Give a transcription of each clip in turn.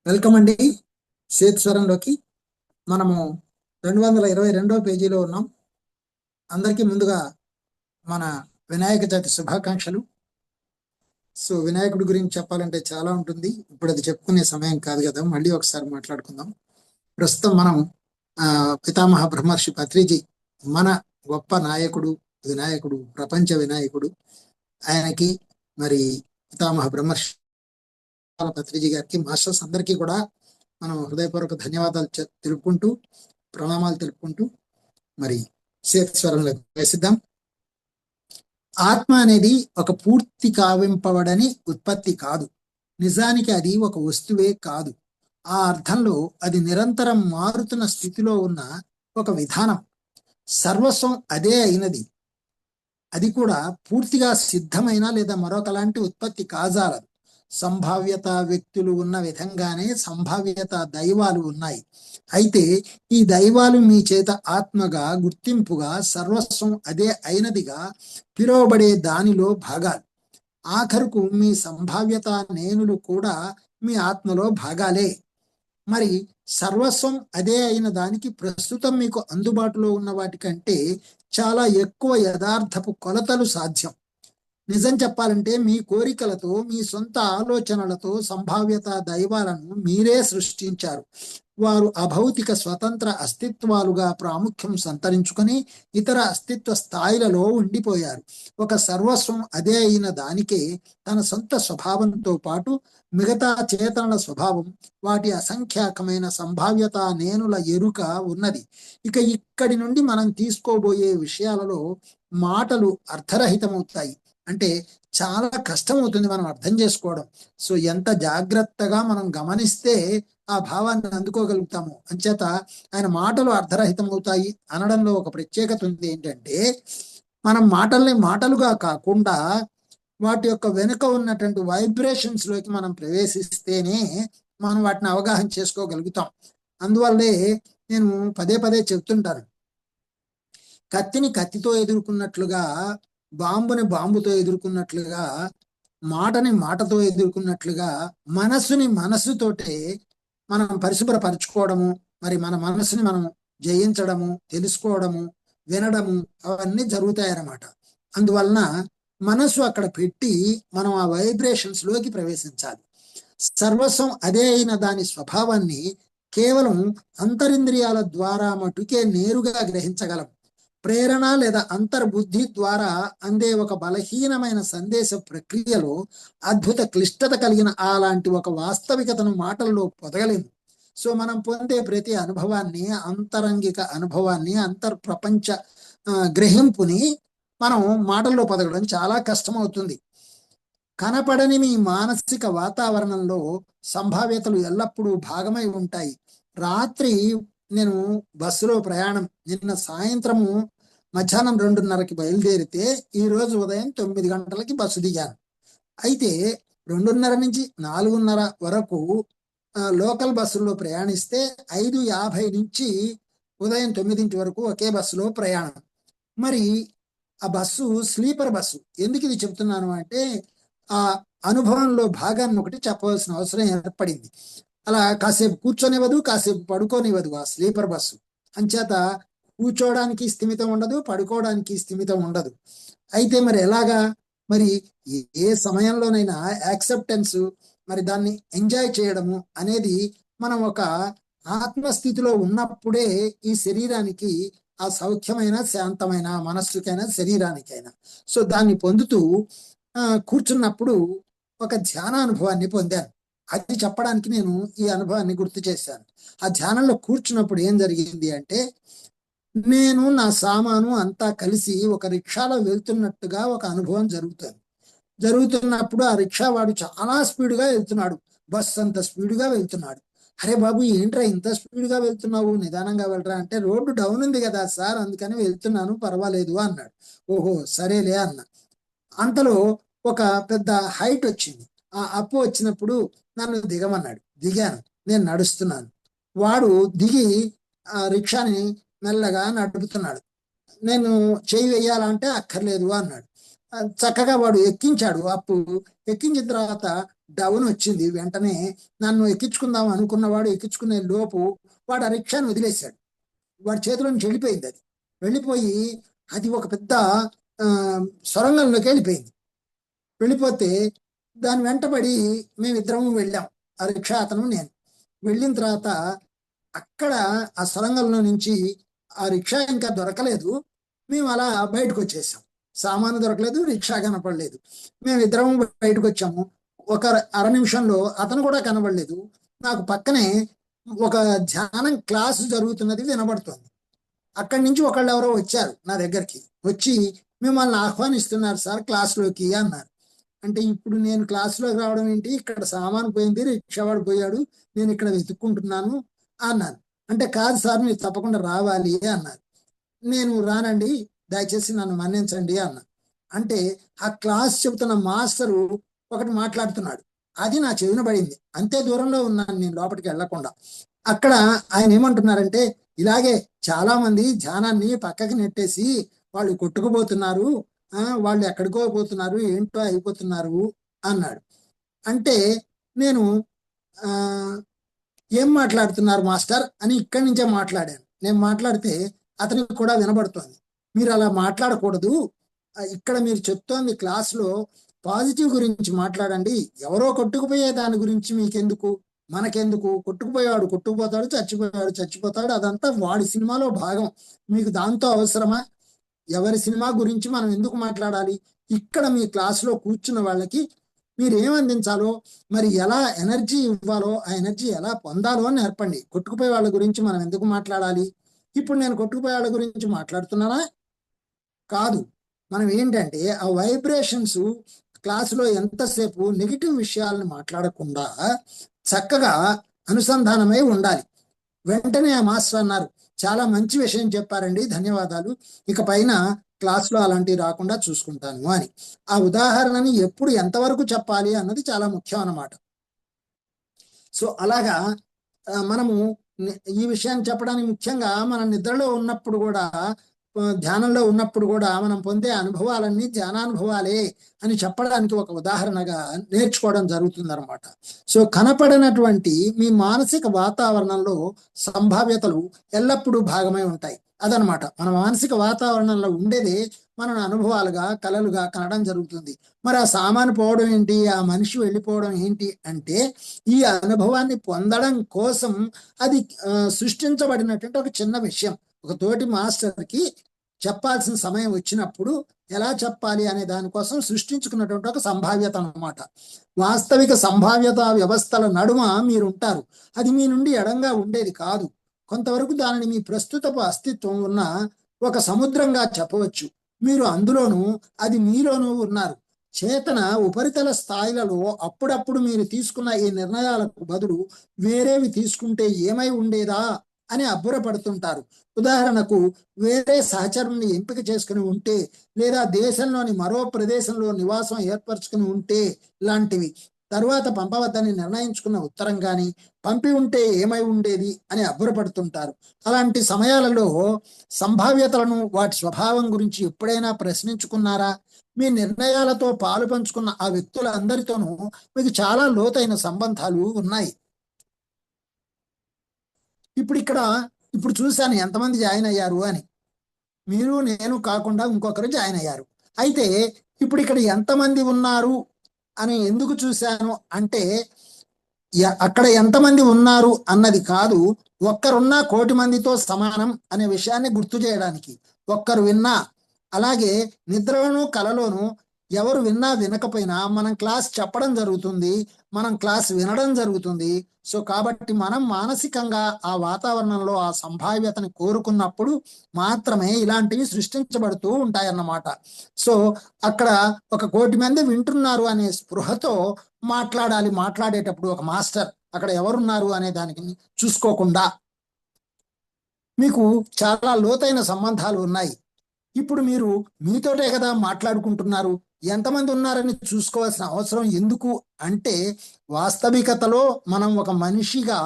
Welcome అండి. శ్వేతస్వరంలోకి మనము 222వ పేజీలో ఉన్నాం. అందరికీ ముందుగా మన వినాయక చవితి శుభాకాంక్షలు. సో వినాయకుడి గురించి చెప్పాలంటే చాలా ఉంటుంది. ఇప్పుడు అది చెప్పుకునే సమయం కాదు కదా, మళ్ళీ ఒకసారి మాట్లాడుకుందాం. ప్రస్తుతం మనం పితామహ బ్రహ్మర్షి పత్రిజీ మన గొప్ప నాయకుడు, వినాయకుడు, ప్రపంచ వినాయకుడు. ఆయనకి మరి పితామహ బ్రహ్మర్షి పత్రిజీ గారికి, మాస్టర్స్ అందరికీ కూడా మనం హృదయపూర్వక ధన్యవాదాలు తెలుపుకుంటూ, ప్రణామాలు తెలుపుకుంటూ మరి శ్వేతస్వరంలో వేసిద్దాం. ఆత్మ అనేది ఒక పూర్తి కావింపబడని ఉత్పత్తి కాదు. నిజానికి అది ఒక వస్తువే కాదు. ఆ అర్థంలో అది నిరంతరం మారుతున్న స్థితిలో ఉన్న ఒక విధానం. సర్వస్వం అదే అయినది. అది కూడా పూర్తిగా సిద్ధమైన లేదా మరొకలాంటి ఉత్పత్తి కాజాలదు. సంభావ్యత వ్యక్తులు ఉన్న విధంగానే సంభావ్యత దైవాలు ఉన్నాయి. అయితే ఈ దైవాలు మీ చేత ఆత్మగా, గుర్తింపుగా, సర్వస్వం అదే అయినదిగా పిలువబడే దానిలో భాగాలు. ఆఖరుకు మీ సంభావ్యత నేనులు కూడా మీ ఆత్మలో భాగాలే. మరి సర్వస్వం అదే అయిన దానికి ప్రస్తుతం మీకు అందుబాటులో ఉన్న వాటికంటే చాలా ఎక్కువ యథార్థపు కొలతలు సాధ్యం. నిజం చెప్పాలంటే మీ కోరికలతో, మీ సొంత ఆలోచనలతో సంభావ్యత దైవాలను మీరే సృష్టించారు. వారు అభౌతిక స్వతంత్ర అస్తిత్వాలుగా ప్రాముఖ్యం సంతరించుకొని ఇతర అస్తిత్వ స్థాయిలలో ఉండిపోయారు. ఒక సర్వస్వం అదే అయిన దానికే తన సొంత స్వభావంతో పాటు మిగతా చేతనల స్వభావం, వాటి అసంఖ్యాకమైన సంభావ్యత నేనుల ఎరుక ఉన్నది. ఇక ఇక్కడి నుండి మనం తీసుకోబోయే విషయాలలో మాటలు అర్థరహితమవుతాయి. అంటే చాలా కష్టం అవుతుంది మనం అర్థం చేసుకోవడం. సో ఎంత జాగ్రత్తగా మనం గమనిస్తే ఆ భావాన్ని అందుకోగలుగుతాము. అంచేత ఆయన మాటలు అర్థరహితం అవుతాయి అనడంలో ఒక ప్రత్యేకత ఉంది. ఏంటంటే మనం మాటల్ని మాటలుగా కాకుండా వాటి యొక్క వెనుక ఉన్నటువంటి వైబ్రేషన్స్ లోకి మనం ప్రవేశిస్తేనే మనం వాటిని అవగాహన చేసుకోగలుగుతాం. అందువల్లే నేను పదే పదే చెప్తుంటాను, కత్తిని కత్తితో ఎదుర్కొన్నట్లుగా, బాంబుని బాంబుతో ఎదుర్కొన్నట్లుగా, మాటని మాటతో ఎదుర్కొన్నట్లుగా మనస్సుని మనస్సుతోటే మనం పరిశుభ్రపరచుకోవడము, మరి మన మనస్సుని మనం జయించడము, తెలుసుకోవడము, వినడము అవన్నీ జరుగుతాయన్నమాట. అందువలన మనస్సు అక్కడ పెట్టి మనం ఆ వైబ్రేషన్స్ లోకి ప్రవేశించాలి. సర్వస్వం అదే అయిన దాని స్వభావాన్ని కేవలం అంతరింద్రియాల ద్వారా మటుకే నేరుగా గ్రహించగలం. ప్రేరణ లేదా అంతర్బుద్ధి ద్వారా అందే ఒక బలహీనమైన సందేశ ప్రక్రియలో అద్భుత క్లిష్టత కలిగిన అలాంటి ఒక వాస్తవికతను మాటల్లో పొదగలేము. సో మనం పొందే ప్రతి అనుభవాన్ని, అంతరంగిక అనుభవాన్ని, అంతర్ప్రపంచ గ్రహింపుని మనం మాటల్లో పొదగడం చాలా కష్టమవుతుంది. కనపడని మీ మానసిక వాతావరణంలో సంభావ్యతలు ఎల్లప్పుడూ భాగమై ఉంటాయి. రాత్రి నేను బస్సులో ప్రయాణం, నిన్న సాయంత్రము మధ్యాహ్నం 2:30కి బయలుదేరితే ఈ రోజు ఉదయం 9 గంటలకి బస్సు దిగాను. అయితే 2:30 నుంచి 4:30 వరకు లోకల్ బస్సుల్లో ప్రయాణిస్తే 5:50 నుంచి ఉదయం 9 వరకు ఒకే బస్సులో ప్రయాణం. మరి ఆ బస్సు స్లీపర్ బస్సు. ఎందుకు ఇది చెప్తున్నాను అంటే ఆ అనుభవంలో భాగాన్ని ఒకటి చెప్పవలసిన అవసరం ఏర్పడింది. అలా కాసేపు కూర్చొనివ్వదు, కాసేపు పడుకోనివ్వదు ఆ స్లీపర్ బస్సు. అంచేత కూర్చోవడానికి స్థిమితం ఉండదు, పడుకోవడానికి స్థిమితం ఉండదు. అయితే మరి ఎలాగా? మరి ఏ సమయంలోనైనా యాక్సెప్టెన్స్, మరి దాన్ని ఎంజాయ్ చేయడము అనేది మనం ఒక ఆత్మస్థితిలో ఉన్నప్పుడే ఈ శరీరానికి ఆ సౌఖ్యమైన, శాంతమైన మనస్సుకైనా శరీరానికైనా. సో దాన్ని పొందుతూ కూర్చున్నప్పుడు ఒక ధ్యాన అనుభవాన్ని పొందాను. అది చెప్పడానికి నేను ఈ అనుభవాన్ని గుర్తు చేశాను. ఆ ధ్యానంలో కూర్చున్నప్పుడు ఏం జరిగింది అంటే, నేను నా సామాను అంతా కలిసి ఒక రిక్షాలో వెళ్తున్నట్టుగా ఒక అనుభవం జరుగుతున్నప్పుడు ఆ రిక్షా వాడు చాలా స్పీడ్గా వెళ్తున్నాడు, బస్ అంత స్పీడ్గా వెళ్తున్నాడు. అరే బాబు, ఏంట్రా ఇంత స్పీడ్గా వెళ్తున్నావు, నిదానంగా వెళ్ళరా అంటే, రోడ్డు డౌన్ ఉంది కదా సార్, అందుకని వెళ్తున్నాను, పర్వాలేదు అన్నాడు. ఓహో సరేలే అన్న. అంతలో ఒక పెద్ద హైట్ వచ్చింది. ఆ అప్పు వచ్చినప్పుడు నన్ను దిగమన్నాడు. దిగాను. నేను నడుస్తున్నాను. వాడు దిగి ఆ రిక్షాని మెల్లగా నడుపుతున్నాడు. నేను చేయి వేయాలంటే అక్కర్లేదు అన్నాడు. చక్కగా వాడు ఎక్కించాడు అప్పు. ఎక్కించిన తర్వాత డౌన్ వచ్చింది. వెంటనే నన్ను ఎక్కించుకుందాం అనుకున్నవాడు ఎక్కించుకునే లోపు వాడు ఆ రిక్షాను వదిలేశాడు. వాడి చేతిలో నుంచి వెళ్ళిపోయింది. అది వెళ్ళిపోయి అది ఒక పెద్ద సొరంగంలోకి వెళ్ళిపోయింది. వెళ్ళిపోతే దాని వెంటబడి మేమిద్దరము వెళ్ళాం, ఆ రిక్షా అతను నేను. వెళ్ళిన తర్వాత అక్కడ ఆ సొరంగంలో నుంచి ఆ రిక్షా ఇంకా దొరకలేదు. మేము అలా బయటకు వచ్చేసాం. సామాను దొరకలేదు, రిక్షా కనపడలేదు. మేమిద్దరం బయటకు వచ్చాము. ఒక అర నిమిషంలో అతను కూడా కనబడలేదు. నాకు పక్కనే ఒక ధ్యానం క్లాసు జరుగుతున్నది వినబడుతుంది. అక్కడి నుంచి ఒకళ్ళు ఎవరో వచ్చారు నా దగ్గరికి. వచ్చి మిమ్మల్ని ఆహ్వానిస్తున్నారు సార్ క్లాస్లోకి అన్నారు. అంటే ఇప్పుడు నేను క్లాసులోకి రావడం ఏంటి, ఇక్కడ సామాను పోయింది, రిక్షావాడు పోయాడు, నేను ఇక్కడ వెతుక్కుంటున్నాను అన్నాను. అంటే కాదు సార్ మీరు తప్పకుండా రావాలి అన్నారు. నేను రానండి, దయచేసి నన్ను మన్నించండి అన్నా. అంటే ఆ క్లాస్ చెబుతున్న మాస్టరు ఒకటి మాట్లాడుతున్నాడు, అది నా చెవిన పడింది. అంతే దూరంలో ఉన్నాను నేను, లోపలికి వెళ్లకుండా. అక్కడ ఆయన ఏమంటున్నారంటే, ఇలాగే చాలా మంది ధ్యానాన్ని పక్కకి నెట్టేసి వాళ్ళు కొట్టుకుపోతున్నారు, వాళ్ళు ఎక్కడికో పోతున్నారు, ఏంటో అయిపోతున్నారు అన్నాడు. అంటే నేను ఏం మాట్లాడుతున్నారు మాస్టర్ అని ఇక్కడి నుంచే మాట్లాడాను. నేను మాట్లాడితే అతనికి కూడా వినబడుతోంది, మీరు అలా మాట్లాడకూడదు, ఇక్కడ మీరు చెప్తోంది క్లాస్లో పాజిటివ్ గురించి మాట్లాడండి, ఎవరో కొట్టుకుపోయే దాని గురించి మీకెందుకు, మనకెందుకు, కొట్టుకుపోయాడు కొట్టుకుపోతాడు, చచ్చిపోయాడు చచ్చిపోతాడు, అదంతా వాడి సినిమాలో భాగం, మీకు దాంతో అవసరమా, ఎవరి సినిమా గురించి మనం ఎందుకు మాట్లాడాలి, ఇక్కడ మీ క్లాస్లో కూర్చున్న వాళ్ళకి మీరు ఏం అందించాలో, మరి ఎలా ఎనర్జీ ఇవ్వాలో, ఆ ఎనర్జీ ఎలా పొందాలో అని నేర్పండి. కొట్టుకుపోయే వాళ్ళ గురించి మనం ఎందుకు మాట్లాడాలి. ఇప్పుడు నేను కొట్టుకుపోయే వాళ్ళ గురించి మాట్లాడుతున్నానా? కాదు. మనం ఏంటంటే ఆ వైబ్రేషన్స్ క్లాసులో ఎంతసేపు నెగిటివ్ విషయాలను మాట్లాడకుండా చక్కగా అనుసంధానమై ఉండాలి. వెంటనే ఆ మాస్టర్ అన్నారు, చాలా మంచి విషయం చెప్పారండి, ధన్యవాదాలు, ఇక పైన క్లాస్లో అలాంటివి రాకుండా చూసుకుంటాను అని. ఆ ఉదాహరణని ఎప్పుడు ఎంతవరకు చెప్పాలి అన్నది చాలా ముఖ్యం అన్నమాట. సో అలాగా మనము ఈ విషయాన్ని చెప్పడానికి ముఖ్యంగా మన నిద్రలో ఉన్నప్పుడు కూడా, ధ్యానంలో ఉన్నప్పుడు కూడా మనం పొందే అనుభవాలన్నీ ధ్యానానుభవాలే అని చెప్పడానికి ఒక ఉదాహరణగా నేర్చుకోవడం జరుగుతుంది అనమాట. సో కనపడినటువంటి మీ మానసిక వాతావరణంలో సంభావ్యతలు ఎల్లప్పుడూ భాగమై ఉంటాయి. అదనమాట మన మానసిక వాతావరణంలో ఉండేది మన అనుభవాలుగా కలలుగా కనడం జరుగుతుంది. మరి ఆ సామాను పోవడం ఏంటి, ఆ మనిషి వెళ్ళిపోవడం ఏంటి అంటే, ఈ అనుభవాన్ని పొందడం కోసం అది సృష్టించబడినటువంటి ఒక చిన్న విషయం. ఒక తోటి మాస్టర్కి చెప్పాల్సిన సమయం వచ్చినప్పుడు ఎలా చెప్పాలి అనే దానికోసం సృష్టించుకున్నటువంటి ఒక సంభావ్యత అన్నమాట. వాస్తవిక సంభావ్యత వ్యవస్థల నడుమ మీరు ఉంటారు, అది మీ నుండి ఎడంగా ఉండేది కాదు. కొంతవరకు దానిని మీ ప్రస్తుతపు అస్తిత్వం ఉన్న ఒక సముద్రంగా చెప్పవచ్చు. మీరు అందులోనూ, అది మీలోనూ ఉన్నారు. చేతన ఉపరితల స్థాయిలలో అప్పుడప్పుడు మీరు తీసుకున్న ఈ నిర్ణయాలకు బదులు వేరేవి తీసుకుంటే ఏమై ఉండేదా అని అబ్బురపడుతుంటారు. ఉదాహరణకు వేరే సహచరుని ఎంపిక చేసుకుని ఉంటే, లేదా దేశంలోని మరో ప్రదేశంలో నివాసం ఏర్పరచుకుని ఉంటే లాంటివి. తరువాత పంపవద్దని నిర్ణయించుకున్న ఉత్తరం కానీ పంపి ఉంటే ఏమై ఉండేది అని అబ్బురపడుతుంటారు. అలాంటి సమయాలలో సంభావ్యతలను, వాటి స్వభావం గురించి ఎప్పుడైనా ప్రశ్నించుకున్నారా? మీ నిర్ణయాలతో పాలు పంచుకున్న ఆ వ్యక్తులందరితోనూ మీకు చాలా లోతైన సంబంధాలు ఉన్నాయి. ఇప్పుడు చూశాను ఎంతమంది జాయిన్ అయ్యారు అని. మీరు నేను కాకుండా ఇంకొకరు జాయిన్ అయ్యారు. అయితే ఇప్పుడు ఇక్కడ ఎంతమంది ఉన్నారు అని ఎందుకు చూశాను అంటే, అక్కడ ఎంతమంది ఉన్నారు అన్నది కాదు, ఒక్కరున్నా కోటి మందితో సమానం అనే విషయాన్ని గుర్తు చేయడానికి. ఒక్కరు విన్నా, అలాగే నిద్రలోనూ కలలోనూ ఎవరు విన్నా వినకపోయినా మనం క్లాస్ చెప్పడం జరుగుతుంది, మనం క్లాస్ వినడం జరుగుతుంది. సో కాబట్టి మనం మానసికంగా ఆ వాతావరణంలో ఆ సంభావ్యతని కోరుకున్నప్పుడు మాత్రమే ఇలాంటివి సృష్టించబడుతూ ఉంటాయన్నమాట. సో అక్కడ ఒక కోటి మంది వింటున్నారు అనే స్పృహతో మాట్లాడాలి. మాట్లాడేటప్పుడు ఒక మాస్టర్ అక్కడ ఎవరున్నారు అనే దానికి చూసుకోకుండా. మీకు చాలా లోతైన సంబంధాలు ఉన్నాయి. ఇప్పుడు మీరు మీతోటే కదా మాట్లాడుకుంటున్నారు, ఎంతమంది ఉన్నారని చూసుకోవాల్సిన అవసరం ఎందుకు అంటే, వాస్తవికతలో మనం ఒక మనిషిగా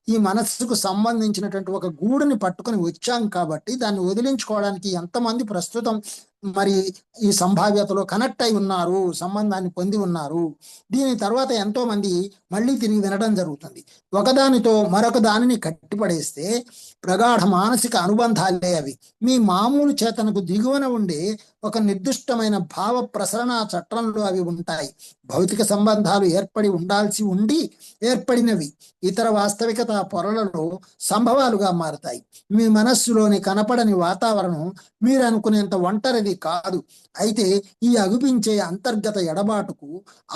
ఈ మనస్సుకు సంబంధించినటువంటి ఒక గూడుని పట్టుకొని వచ్చాం కాబట్టి దాన్ని వదిలించుకోవడానికి ఎంతమంది ప్రస్తుతం మరి ఈ సంభావ్యతలో కనెక్ట్ అయి ఉన్నారు, సంబంధాన్ని పొంది ఉన్నారు. దీని తర్వాత ఎంతో మంది మళ్ళీ తిరిగి వినడం జరుగుతుంది. ఒకదానితో మరొక దానిని కట్టిపడేస్తే ప్రగాఢ మానసిక అనుబంధాలే అవి. మీ మామూలు చేతనకు దిగువన ఉండే ఒక నిర్దిష్టమైన భావ ప్రసరణ చట్రంలో అవి ఉంటాయి. భౌతిక సంబంధాలు ఏర్పడి ఉండాల్సి ఉండి ఏర్పడినవి ఇతర వాస్తవికత పొరలలో సంభవాలుగా మారతాయి. మీ మనస్సులోని కనపడని వాతావరణం మీరు అనుకునేంత ఒంటరిది కాదు. అయితే ఈ అగుపించే అంతర్గత ఎడబాటుకు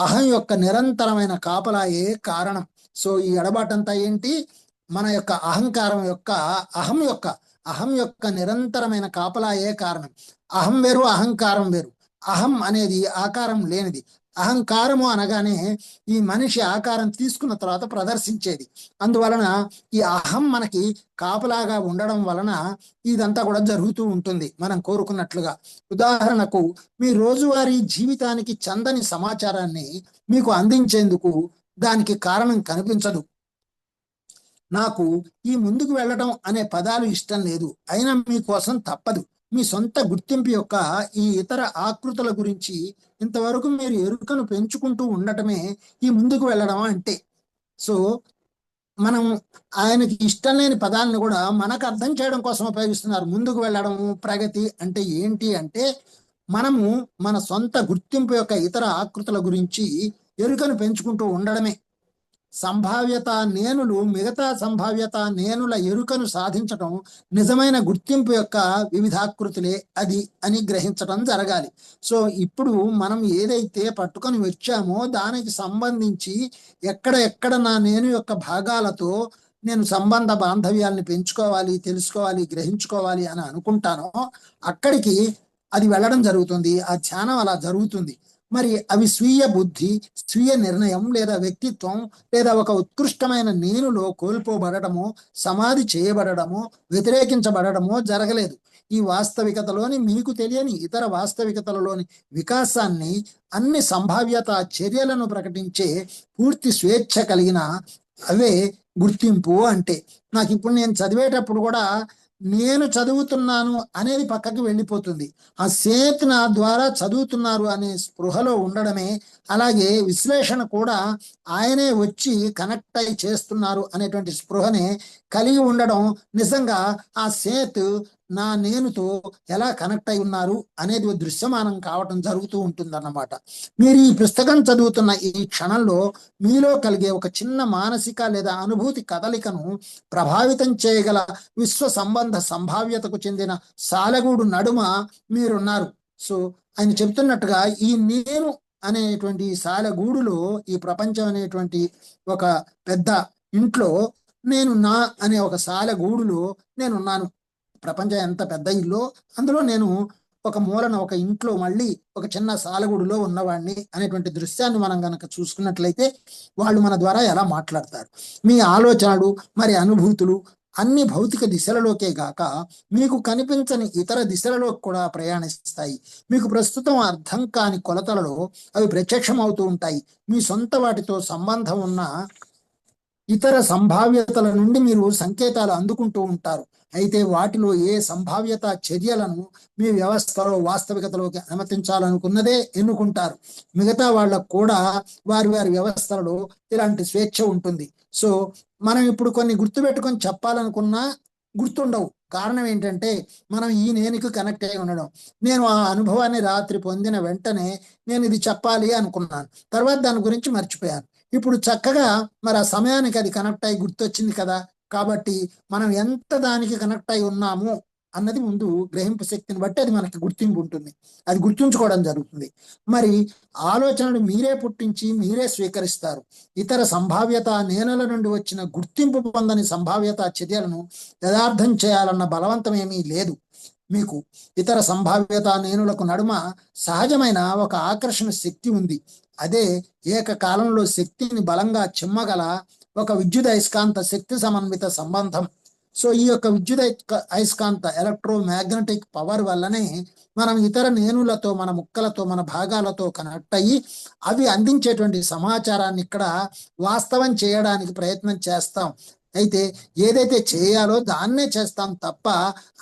అహం యొక్క నిరంతరమైన కాపలాయే కారణం. సో ఈ ఎడబాటంతా ఏంటి? మన యొక్క అహంకారం యొక్క అహం యొక్క నిరంతరమైన కాపలాయే కారణం. అహం వేరు, అహంకారం వేరు. అహం అనేది ఆకారం లేనిది. అహంకారము అనగానే ఈ మనిషి ఆకారం తీసుకున్న తర్వాత ప్రదర్శించేది. అందువలన ఈ అహం మనకి కాపలాగా ఉండడం వలన ఇదంతా కూడా జరుగుతూ ఉంటుంది మనం కోరుకున్నట్లుగా. ఉదాహరణకు మీ రోజువారీ జీవితానికి చందని సమాచారాన్ని మీకు అందించేందుకు దానికి కారణం కనిపించదు. నాకు ఈ ముందుకు వెళ్ళడం అనే పదాలు ఇష్టం లేదు, అయినా మీకోసం తప్పదు. మీ సొంత గుర్తింపు యొక్క ఈ ఇతర ఆకృతుల గురించి ఇంతవరకు మీరు ఎరుకను పెంచుకుంటూ ఉండటమే ఈ ముందుకు వెళ్ళడం అంటే. సో మనం ఆయనకి ఇష్టం లేని పదాలను కూడా మనకు అర్థం చేయడం కోసం ఉపయోగిస్తున్నారు. ముందుకు వెళ్ళడము, ప్రగతి అంటే ఏంటి అంటే మనము మన సొంత గుర్తింపు యొక్క ఇతర ఆకృతుల గురించి ఎరుకను పెంచుకుంటూ ఉండడమే. సంభావ్యత నేనులు మిగతా సంభావ్యత నేనుల ఎరుకను సాధించటం నిజమైన గుర్తింపు యొక్క వివిధాకృతులే అది అని గ్రహించటం జరగాలి. సో ఇప్పుడు మనం ఏదైతే పట్టుకొని వచ్చామో దానికి సంబంధించి ఎక్కడ నా నేను యొక్క భాగాలతో నేను సంబంధ బాంధవ్యాలను పెంచుకోవాలి, తెలుసుకోవాలి, గ్రహించుకోవాలి అని అనుకుంటానో అక్కడికి అది వెళ్ళడం జరుగుతుంది. ఆ ధ్యానం అలా జరుగుతుంది. మరి అవి స్వీయ బుద్ధి, స్వీయ నిర్ణయం లేదా వ్యక్తిత్వం లేదా ఒక ఉత్కృష్టమైన నేనులో కోల్పోబడటమో, సమాధి చేయబడడమో, వ్యతిరేకించబడడమో జరగలేదు. ఈ వాస్తవికతలోని మీకు తెలియని ఇతర వాస్తవికతలలోని వికాసాన్ని, అన్ని సంభావ్యత చర్యలను ప్రకటించే పూర్తి స్వేచ్ఛ కలిగిన అవే గుర్తింపు అంటే. నాకు ఇప్పుడు నేను చదివేటప్పుడు కూడా నేను చదువుతున్నాను అనేది పక్కకి వెళ్ళిపోతుంది. ఆ సేత్ నా ద్వారా చదువుతున్నారు అనే స్పృహలో ఉండడమే, అలాగే విశ్లేషణ కూడా ఆయనే వచ్చి కనెక్ట్ అయి చేస్తున్నారు అనేటువంటి స్పృహనే కలిగి ఉండడం నిజంగా ఆ సేత్ నా నేనుతో ఎలా కనెక్ట్ అయి ఉన్నారు అనేది దృశ్యమానం కావటం జరుగుతూ ఉంటుందన్నమాట. మీరు ఈ పుస్తకం చదువుతున్న ఈ క్షణంలో మీలో కలిగే ఒక చిన్న మానసిక లేదా అనుభూతి కదలికను ప్రభావితం చేయగల విశ్వ సంబంధ సంభావ్యతకు చెందిన సాలెగూడు నడుమ మీరున్నారు. సో ఆయన చెబుతున్నట్టుగా ఈ నేను అనేటువంటి సాలెగూడులో, ఈ ప్రపంచం అనేటువంటి ఒక పెద్ద ఇంట్లో నేను నా అనే ఒక సాలెగూడులో నేనున్నాను. ప్రపంచం ఎంత పెద్ద ఇల్లు, అందులో నేను ఒక మూలన ఒక ఇంట్లో మళ్ళీ ఒక చిన్న సాలెగూడులో ఉన్నవాడిని అనేటువంటి దృశ్యాన్ని మనం గనక చూసుకున్నట్లయితే వాళ్ళు మన ద్వారా ఎలా మాట్లాడతారు. మీ ఆలోచనలు మరి అనుభూతులు అన్ని భౌతిక దిశలలోకే గాక మీకు కనిపించని ఇతర దిశలలో కూడా ప్రయాణిస్తాయి. మీకు ప్రస్తుతం అర్థం కాని కొలతలలో అవి ప్రత్యక్షం అవుతూ ఉంటాయి. మీ సొంత వాటితో సంబంధం ఉన్న ఇతర సంభావ్యతల నుండి మీరు సంకేతాలు అందుకుంటూ ఉంటారు. అయితే వాటిలో ఏ సంభావ్యత చర్యలను మీ వ్యవస్థలో వాస్తవికతలోకి అనుమతించాలనుకున్నదే ఎన్నుకుంటారు. మిగతా వాళ్ళకు కూడా వారి వారి వ్యవస్థలలో ఇలాంటి స్వేచ్ఛ ఉంటుంది. సో మనం ఇప్పుడు కొన్ని గుర్తుపెట్టుకొని చెప్పాలనుకున్నా గుర్తుండవు. కారణం ఏంటంటే మనం ఈ నేనుకు కనెక్ట్ అయి ఉండడం. నేను ఆ అనుభవాన్ని రాత్రి పొందిన వెంటనే నేను ఇది చెప్పాలి అనుకున్నాను, తర్వాత దాని గురించి మర్చిపోయాను. ఇప్పుడు చక్కగా మరి ఆ సమయానికి అది కనెక్ట్ అయి గుర్తొచ్చింది కదా. కాబట్టి మనం ఎంత దానికి కనెక్ట్ అయి ఉన్నాము అన్నది ముందు గ్రహింపు శక్తిని బట్టి అది మనకి గుర్తింపు ఉంటుంది, అది గుర్తుంచుకోవడం జరుగుతుంది. మరి ఆలోచనలు మీరే పుట్టించి మీరే స్వీకరిస్తారు. ఇతర సంభావ్యత నేనుల నుండి వచ్చిన గుర్తింపు పొందని సంభావ్యత చర్యలను యథార్థం చేయాలన్న బలవంతం ఏమీ లేదు. మీకు ఇతర సంభావ్యత నేనులకు నడుమ సహజమైన ఒక ఆకర్షణ శక్తి ఉంది. అదే ఏకకాలంలో శక్తిని బలంగా చిమ్మగల ఒక విద్యుత్ అయస్కాంత శక్తి సమన్విత సంబంధం. సో ఈ యొక్క విద్యుత్ అయస్కాంత ఎలక్ట్రోమాగ్నెటిక్ పవర్ వల్లనే మనం ఇతర నేనులతో, మన ముక్కలతో, మన భాగాలతో కనెక్ట్ అయ్యి అవి అందించేటువంటి సమాచారాన్ని ఇక్కడ వాస్తవం చేయడానికి ప్రయత్నం చేస్తాం. అయితే ఏదైతే చేయాలో దాన్నే చేస్తాం తప్ప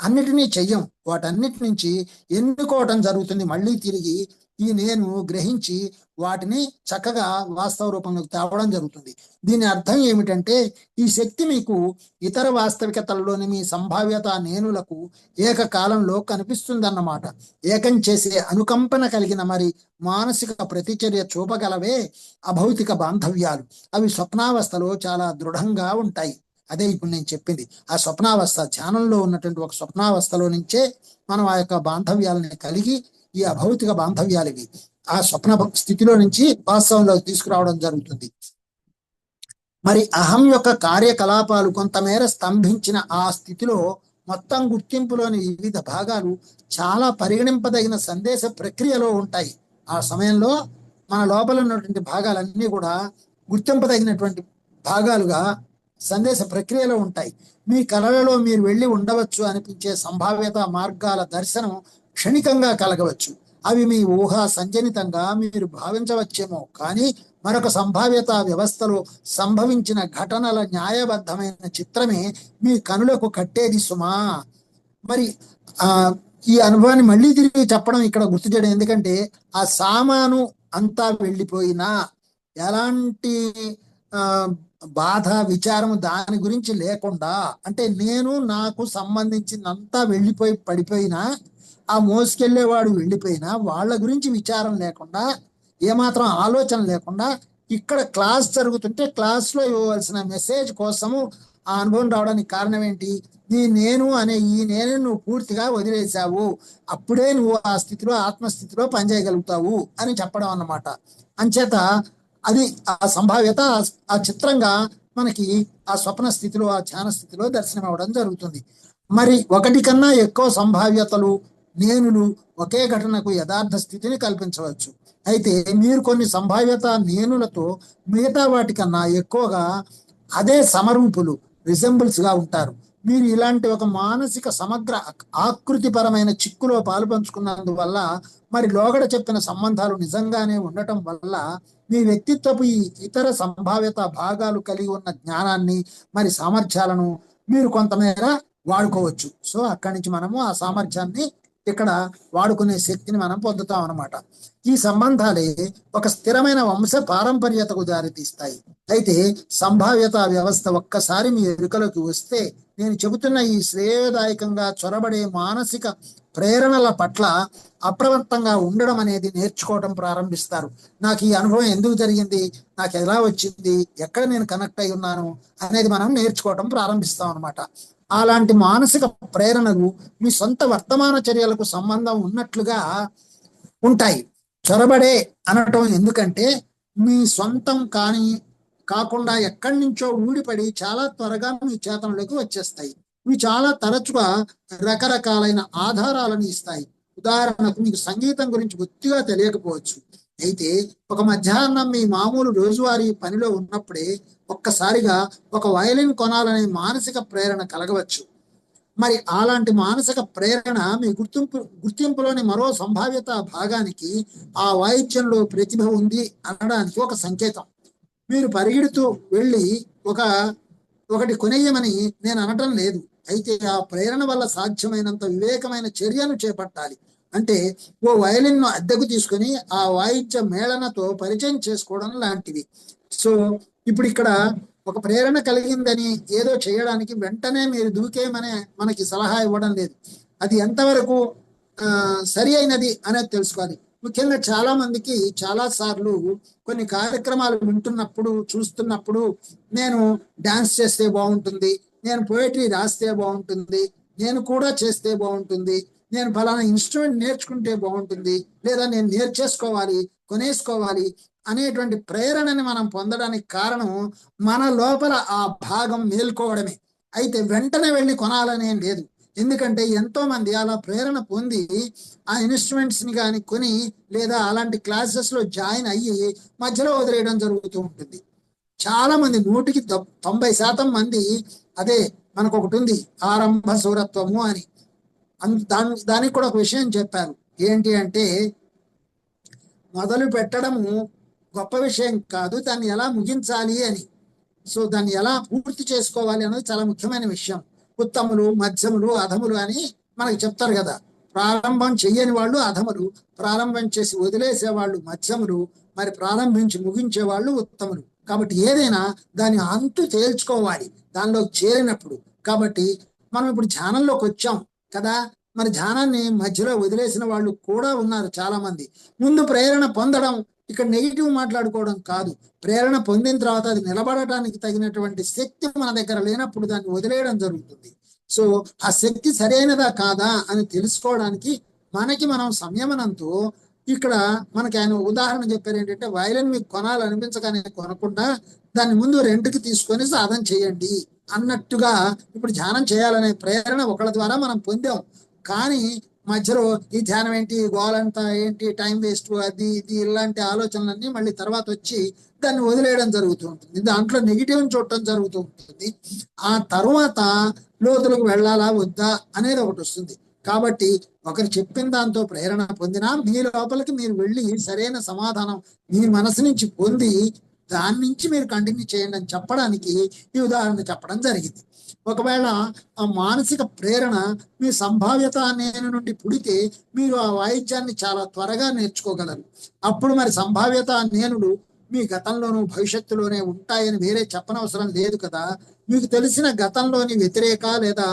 అన్నిటినీ చెయ్యం. వాటన్నిటి నుంచి ఎన్నుకోవటం జరుగుతుంది. మళ్ళీ తిరిగి ఈ నేను గ్రహించి వాటిని చక్కగా వాస్తవ రూపంలోకి తేవడం జరుగుతుంది. దీని అర్థం ఏమిటంటే ఈ శక్తి మీకు ఇతర వాస్తవికతల్లోని మీ సంభావ్యత నేనులకు ఏకకాలంలో కనిపిస్తుందన్నమాట. ఏకం చేసే అనుకంపన కలిగిన మరి మానసిక ప్రతిచర్య చూపగలవే అభౌతిక బాంధవ్యాలు. అవి స్వప్నావస్థలో చాలా దృఢంగా ఉంటాయి. అదే ఇప్పుడు నేను చెప్పింది. ఆ స్వప్నావస్థ, ధ్యానంలో ఉన్నటువంటి ఒక స్వప్నావస్థలో నుంచే మనం ఆ యొక్క బాంధవ్యాలని కలిగి, ఈ అభౌతిక బాంధవ్యాలు ఇవి ఆ స్వప్న స్థితిలో నుంచి వాస్తవంలో తీసుకురావడం జరుగుతుంది. మరి అహం యొక్క కార్యకలాపాలు కొంతమేర స్తంభించిన ఆ స్థితిలో మొత్తం గుర్తింపులోని వివిధ భాగాలు చాలా పరిగణింపదగిన సందేశ ప్రక్రియలో ఉంటాయి. ఆ సమయంలో మన లోపల ఉన్నటువంటి భాగాలన్నీ కూడా గుర్తింపదగినటువంటి భాగాలుగా సందేశ ప్రక్రియలో ఉంటాయి. మీ కళలలో మీరు వెళ్ళి ఉండవచ్చు అనిపించే సంభావ్యత మార్గాల దర్శనం క్షణికంగా కలగవచ్చు. అవి మీ ఊహా సంజనితంగా మీరు భావించవచ్చేమో, కానీ మరొక సంభావ్యత వ్యవస్థలో సంభవించిన ఘటనల న్యాయబద్ధమైన చిత్రమే మీ కనులకు కట్టేది సుమా. మరి ఈ అనుభవాన్ని మళ్ళీ తిరిగి చెప్పడం ఇక్కడ గుర్తు చేయడం, ఎందుకంటే ఆ సామాను అంతా వెళ్ళిపోయినా ఎలాంటి బాధ విచారం దాని గురించి లేకుండా, అంటే నేను నాకు సంబంధించినంతా వెళ్ళిపోయి పడిపోయినా, ఆ మోసుకెళ్లేవాడు వెళ్ళిపోయినా వాళ్ళ గురించి విచారం లేకుండా, ఏమాత్రం ఆలోచన లేకుండా ఇక్కడ క్లాస్ జరుగుతుంటే క్లాస్లో ఇవ్వవలసిన మెసేజ్ కోసము ఆ అనుభవం రావడానికి కారణం ఏంటి? నేను అనే ఈ నేను నువ్వు పూర్తిగా వదిలేశావు, అప్పుడే నువ్వు ఆ స్థితిలో ఆత్మస్థితిలో పనిచేయగలుగుతావు అని చెప్పడం అన్నమాట. అంచేత అది ఆ సంభావ్యత ఆ చిత్రంగా మనకి ఆ స్వప్న స్థితిలో, ఆ ధ్యాన స్థితిలో దర్శనం అవ్వడం జరుగుతుంది. మరి ఒకటి కన్నా ఎక్కువ సంభావ్యతలు, నేనులు ఒకే ఘటనకు యథార్థ స్థితిని కల్పించవచ్చు. అయితే మీరు కొన్ని సంభావ్యత నేనులతో మిగతా వాటికన్నా ఎక్కువగా అదే సమరూపులు, రిజెంబుల్స్ గా ఉంటారు. మీరు ఇలాంటి ఒక మానసిక సమగ్ర ఆకృతిపరమైన చిక్కులో పాలు పంచుకున్నందువల్ల, మరి లోగడ చెప్పిన సంబంధాలు నిజంగానే ఉండటం వల్ల మీ వ్యక్తిత్వపు ఈ ఇతర సంభావ్యత భాగాలు కలిగి ఉన్న జ్ఞానాన్ని, మరి సామర్థ్యాలను మీరు కొంతమేర వాడుకోవచ్చు. సో అక్కడి నుంచి మనము ఆ సామర్థ్యాన్ని ఇక్కడ వాడుకునే శక్తిని మనం పొందుతాం అన్నమాట. ఈ సంబంధాలే ఒక స్థిరమైన వంశ పారంపర్యతకు దారితీస్తాయి. అయితే సంభావ్యత వ్యవస్థ ఒక్కసారి మీ ఎరుకలోకి వస్తే, నేను చెబుతున్న ఈ శ్రేయదాయకంగా చొరబడే మానసిక ప్రేరణల పట్ల అప్రమత్తంగా ఉండడం అనేది నేర్చుకోవడం ప్రారంభిస్తారు. నాకు ఈ అనుభవం ఎందుకు జరిగింది, నాకు ఎలా వచ్చింది, ఎక్కడ నేను కనెక్ట్ అయి ఉన్నాను అనేది మనం నేర్చుకోవడం ప్రారంభిస్తాం అనమాట. అలాంటి మానసిక ప్రేరణలు మీ సొంత వర్తమాన చర్యలకు సంబంధం ఉన్నట్లుగా ఉంటాయి. చొరబడే అనటం ఎందుకంటే మీ సొంతం కాకుండా ఎక్కడి నుంచో ఊడిపడి చాలా త్వరగా మీ చేతనలోకి వచ్చేస్తాయి. ఇవి చాలా తరచుగా రకరకాలైన ఆధారాలను ఇస్తాయి. ఉదాహరణకు, మీకు సంగీతం గురించి బొత్తిగా తెలియకపోవచ్చు. అయితే ఒక మధ్యాహ్నం మీ మామూలు రోజువారీ పనిలో ఉన్నప్పుడే ఒక్కసారిగా ఒక వయలిన్ కొనాలనే మానసిక ప్రేరణ కలగవచ్చు. మరి అలాంటి మానసిక ప్రేరణ మీ గుర్తింపులోని మరో సంభావ్యత భాగానికి ఆ వాయిద్యంలో ప్రతిభ ఉంది అనడానికి ఒక సంకేతం. మీరు పరిగెడుతూ వెళ్ళి ఒకటి కొనేయమని నేను అనటం లేదు. అయితే ఆ ప్రేరణ వల్ల సాధ్యమైనంత వివేకమైన చర్యను చేపట్టాలి. అంటే ఓ వయలిన్ను అద్దెకు తీసుకుని ఆ వాయిద్య మేళనతో పరిచయం చేసుకోవడం లాంటివి. సో ఇప్పుడు ఇక్కడ ఒక ప్రేరణ కలిగిందని ఏదో చేయడానికి వెంటనే మీరు దూకేమనే మనకి సలహా ఇవ్వడం లేదు. అది ఎంతవరకు సరి అయినది అనేది తెలుసుకోవాలి. ముఖ్యంగా చాలా మందికి చాలా సార్లు కొన్ని కార్యక్రమాలు వింటున్నప్పుడు, చూస్తున్నప్పుడు, నేను డాన్స్ చేస్తే బాగుంటుంది, నేను పోయిటరీ రాస్తే బాగుంటుంది, నేను కూడా చేస్తే బాగుంటుంది, నేను ఫలానా ఇన్స్ట్రుమెంట్ నేర్చుకుంటే బాగుంటుంది, లేదా నేను నేర్చేసుకోవాలి, కొనేసుకోవాలి అనేటువంటి ప్రేరణని మనం పొందడానికి కారణం మన లోపల ఆ భాగం మేల్కోవడమే. అయితే వెంటనే వెళ్ళి కొనాలనేం లేదు. ఎందుకంటే ఎంతో మంది అలా ప్రేరణ పొంది ఆ ఇన్స్ట్రుమెంట్స్ ని కానీ కొని, లేదా అలాంటి క్లాసెస్ లో జాయిన్ అయ్యి మధ్యలో వదిలేయడం జరుగుతూ ఉంటుంది. చాలా మంది 100కి 90% మంది అదే మనకు ఒకటి ఉంది, ఆరంభ సూరత్వము అని. దానికి కూడా ఒక విషయం చెప్పారు. ఏంటి అంటే, మొదలు పెట్టడము గొప్ప విషయం కాదు, దాన్ని ఎలా ముగించాలి అని. సో దాన్ని ఎలా పూర్తి చేసుకోవాలి అనేది చాలా ముఖ్యమైన విషయం. ఉత్తములు, మధ్యములు, అధములు అని మనకి చెప్తారు కదా. ప్రారంభం చెయ్యని వాళ్ళు అధములు, ప్రారంభం చేసి వదిలేసే వాళ్ళు మధ్యములు, మరి ప్రారంభించి ముగించే వాళ్ళు ఉత్తములు. కాబట్టి ఏదైనా దాని అంతు తేల్చుకోవాలి దానిలో చేరినప్పుడు. కాబట్టి మనం ఇప్పుడు ధ్యానంలోకి వచ్చాం కదా, మరి ధ్యానాన్ని మధ్యలో వదిలేసిన వాళ్ళు కూడా ఉన్నారు చాలా మంది. ముందు ప్రేరణ పొందడం, ఇక్కడ నెగిటివ్ మాట్లాడుకోవడం కాదు. ప్రేరణ పొందిన తర్వాత అది నిలబడటానికి తగినటువంటి శక్తి మన దగ్గర లేనప్పుడు దాన్ని వదిలేయడం జరుగుతుంది. సో ఆ శక్తి సరైనదా కాదా అని తెలుసుకోవడానికి మనకి మనం సంయమనంతో, ఇక్కడ మనకి ఆయన ఉదాహరణ చెప్పారు ఏంటంటే, వైలెన్ మీకు కొనాలనిపించగానే కొనకుండా దాన్ని ముందు రెంట్కి తీసుకొని సాధన చేయండి అన్నట్టుగా. ఇప్పుడు ధ్యానం చేయాలనే ప్రేరణ ఒకళ్ళ ద్వారా మనం పొందాం, కానీ మధ్యలో ఈ ధ్యానం ఏంటి, గోలంతా ఏంటి, టైం వేస్ట్, అది ఇది ఇలాంటి ఆలోచనలన్నీ మళ్ళీ తర్వాత వచ్చి దాన్ని వదిలేయడం జరుగుతూ ఉంటుంది. దాంట్లో నెగిటివ్ని చూడటం జరుగుతూ ఉంటుంది. ఆ తర్వాత లోతులకు వెళ్ళాలా వద్దా అనేది ఒకటి వస్తుంది. కాబట్టి ఒకరు చెప్పిన దాంతో ప్రేరణ పొందినా మీ లోపలికి మీరు వెళ్ళి సరైన సమాధానం మీ మనసు నుంచి పొంది దాని నుంచి మీరు కంటిన్యూ చేయండి అని చెప్పడానికి ఈ ఉదాహరణ చెప్పడం జరిగింది. ఒకవేళ ఆ మానసిక ప్రేరణ మీ సంభావ్యత నేను నుండి పుడితే మీరు ఆ వాయిద్యాన్ని చాలా త్వరగా నేర్చుకోగలరు. అప్పుడు మరి సంభావ్యత నేనులు మీ గతంలోనూ భవిష్యత్తులోనే ఉంటాయని వేరే చెప్పనవసరం లేదు కదా. మీకు తెలిసిన గతంలోని వ్యతిరేక లేదా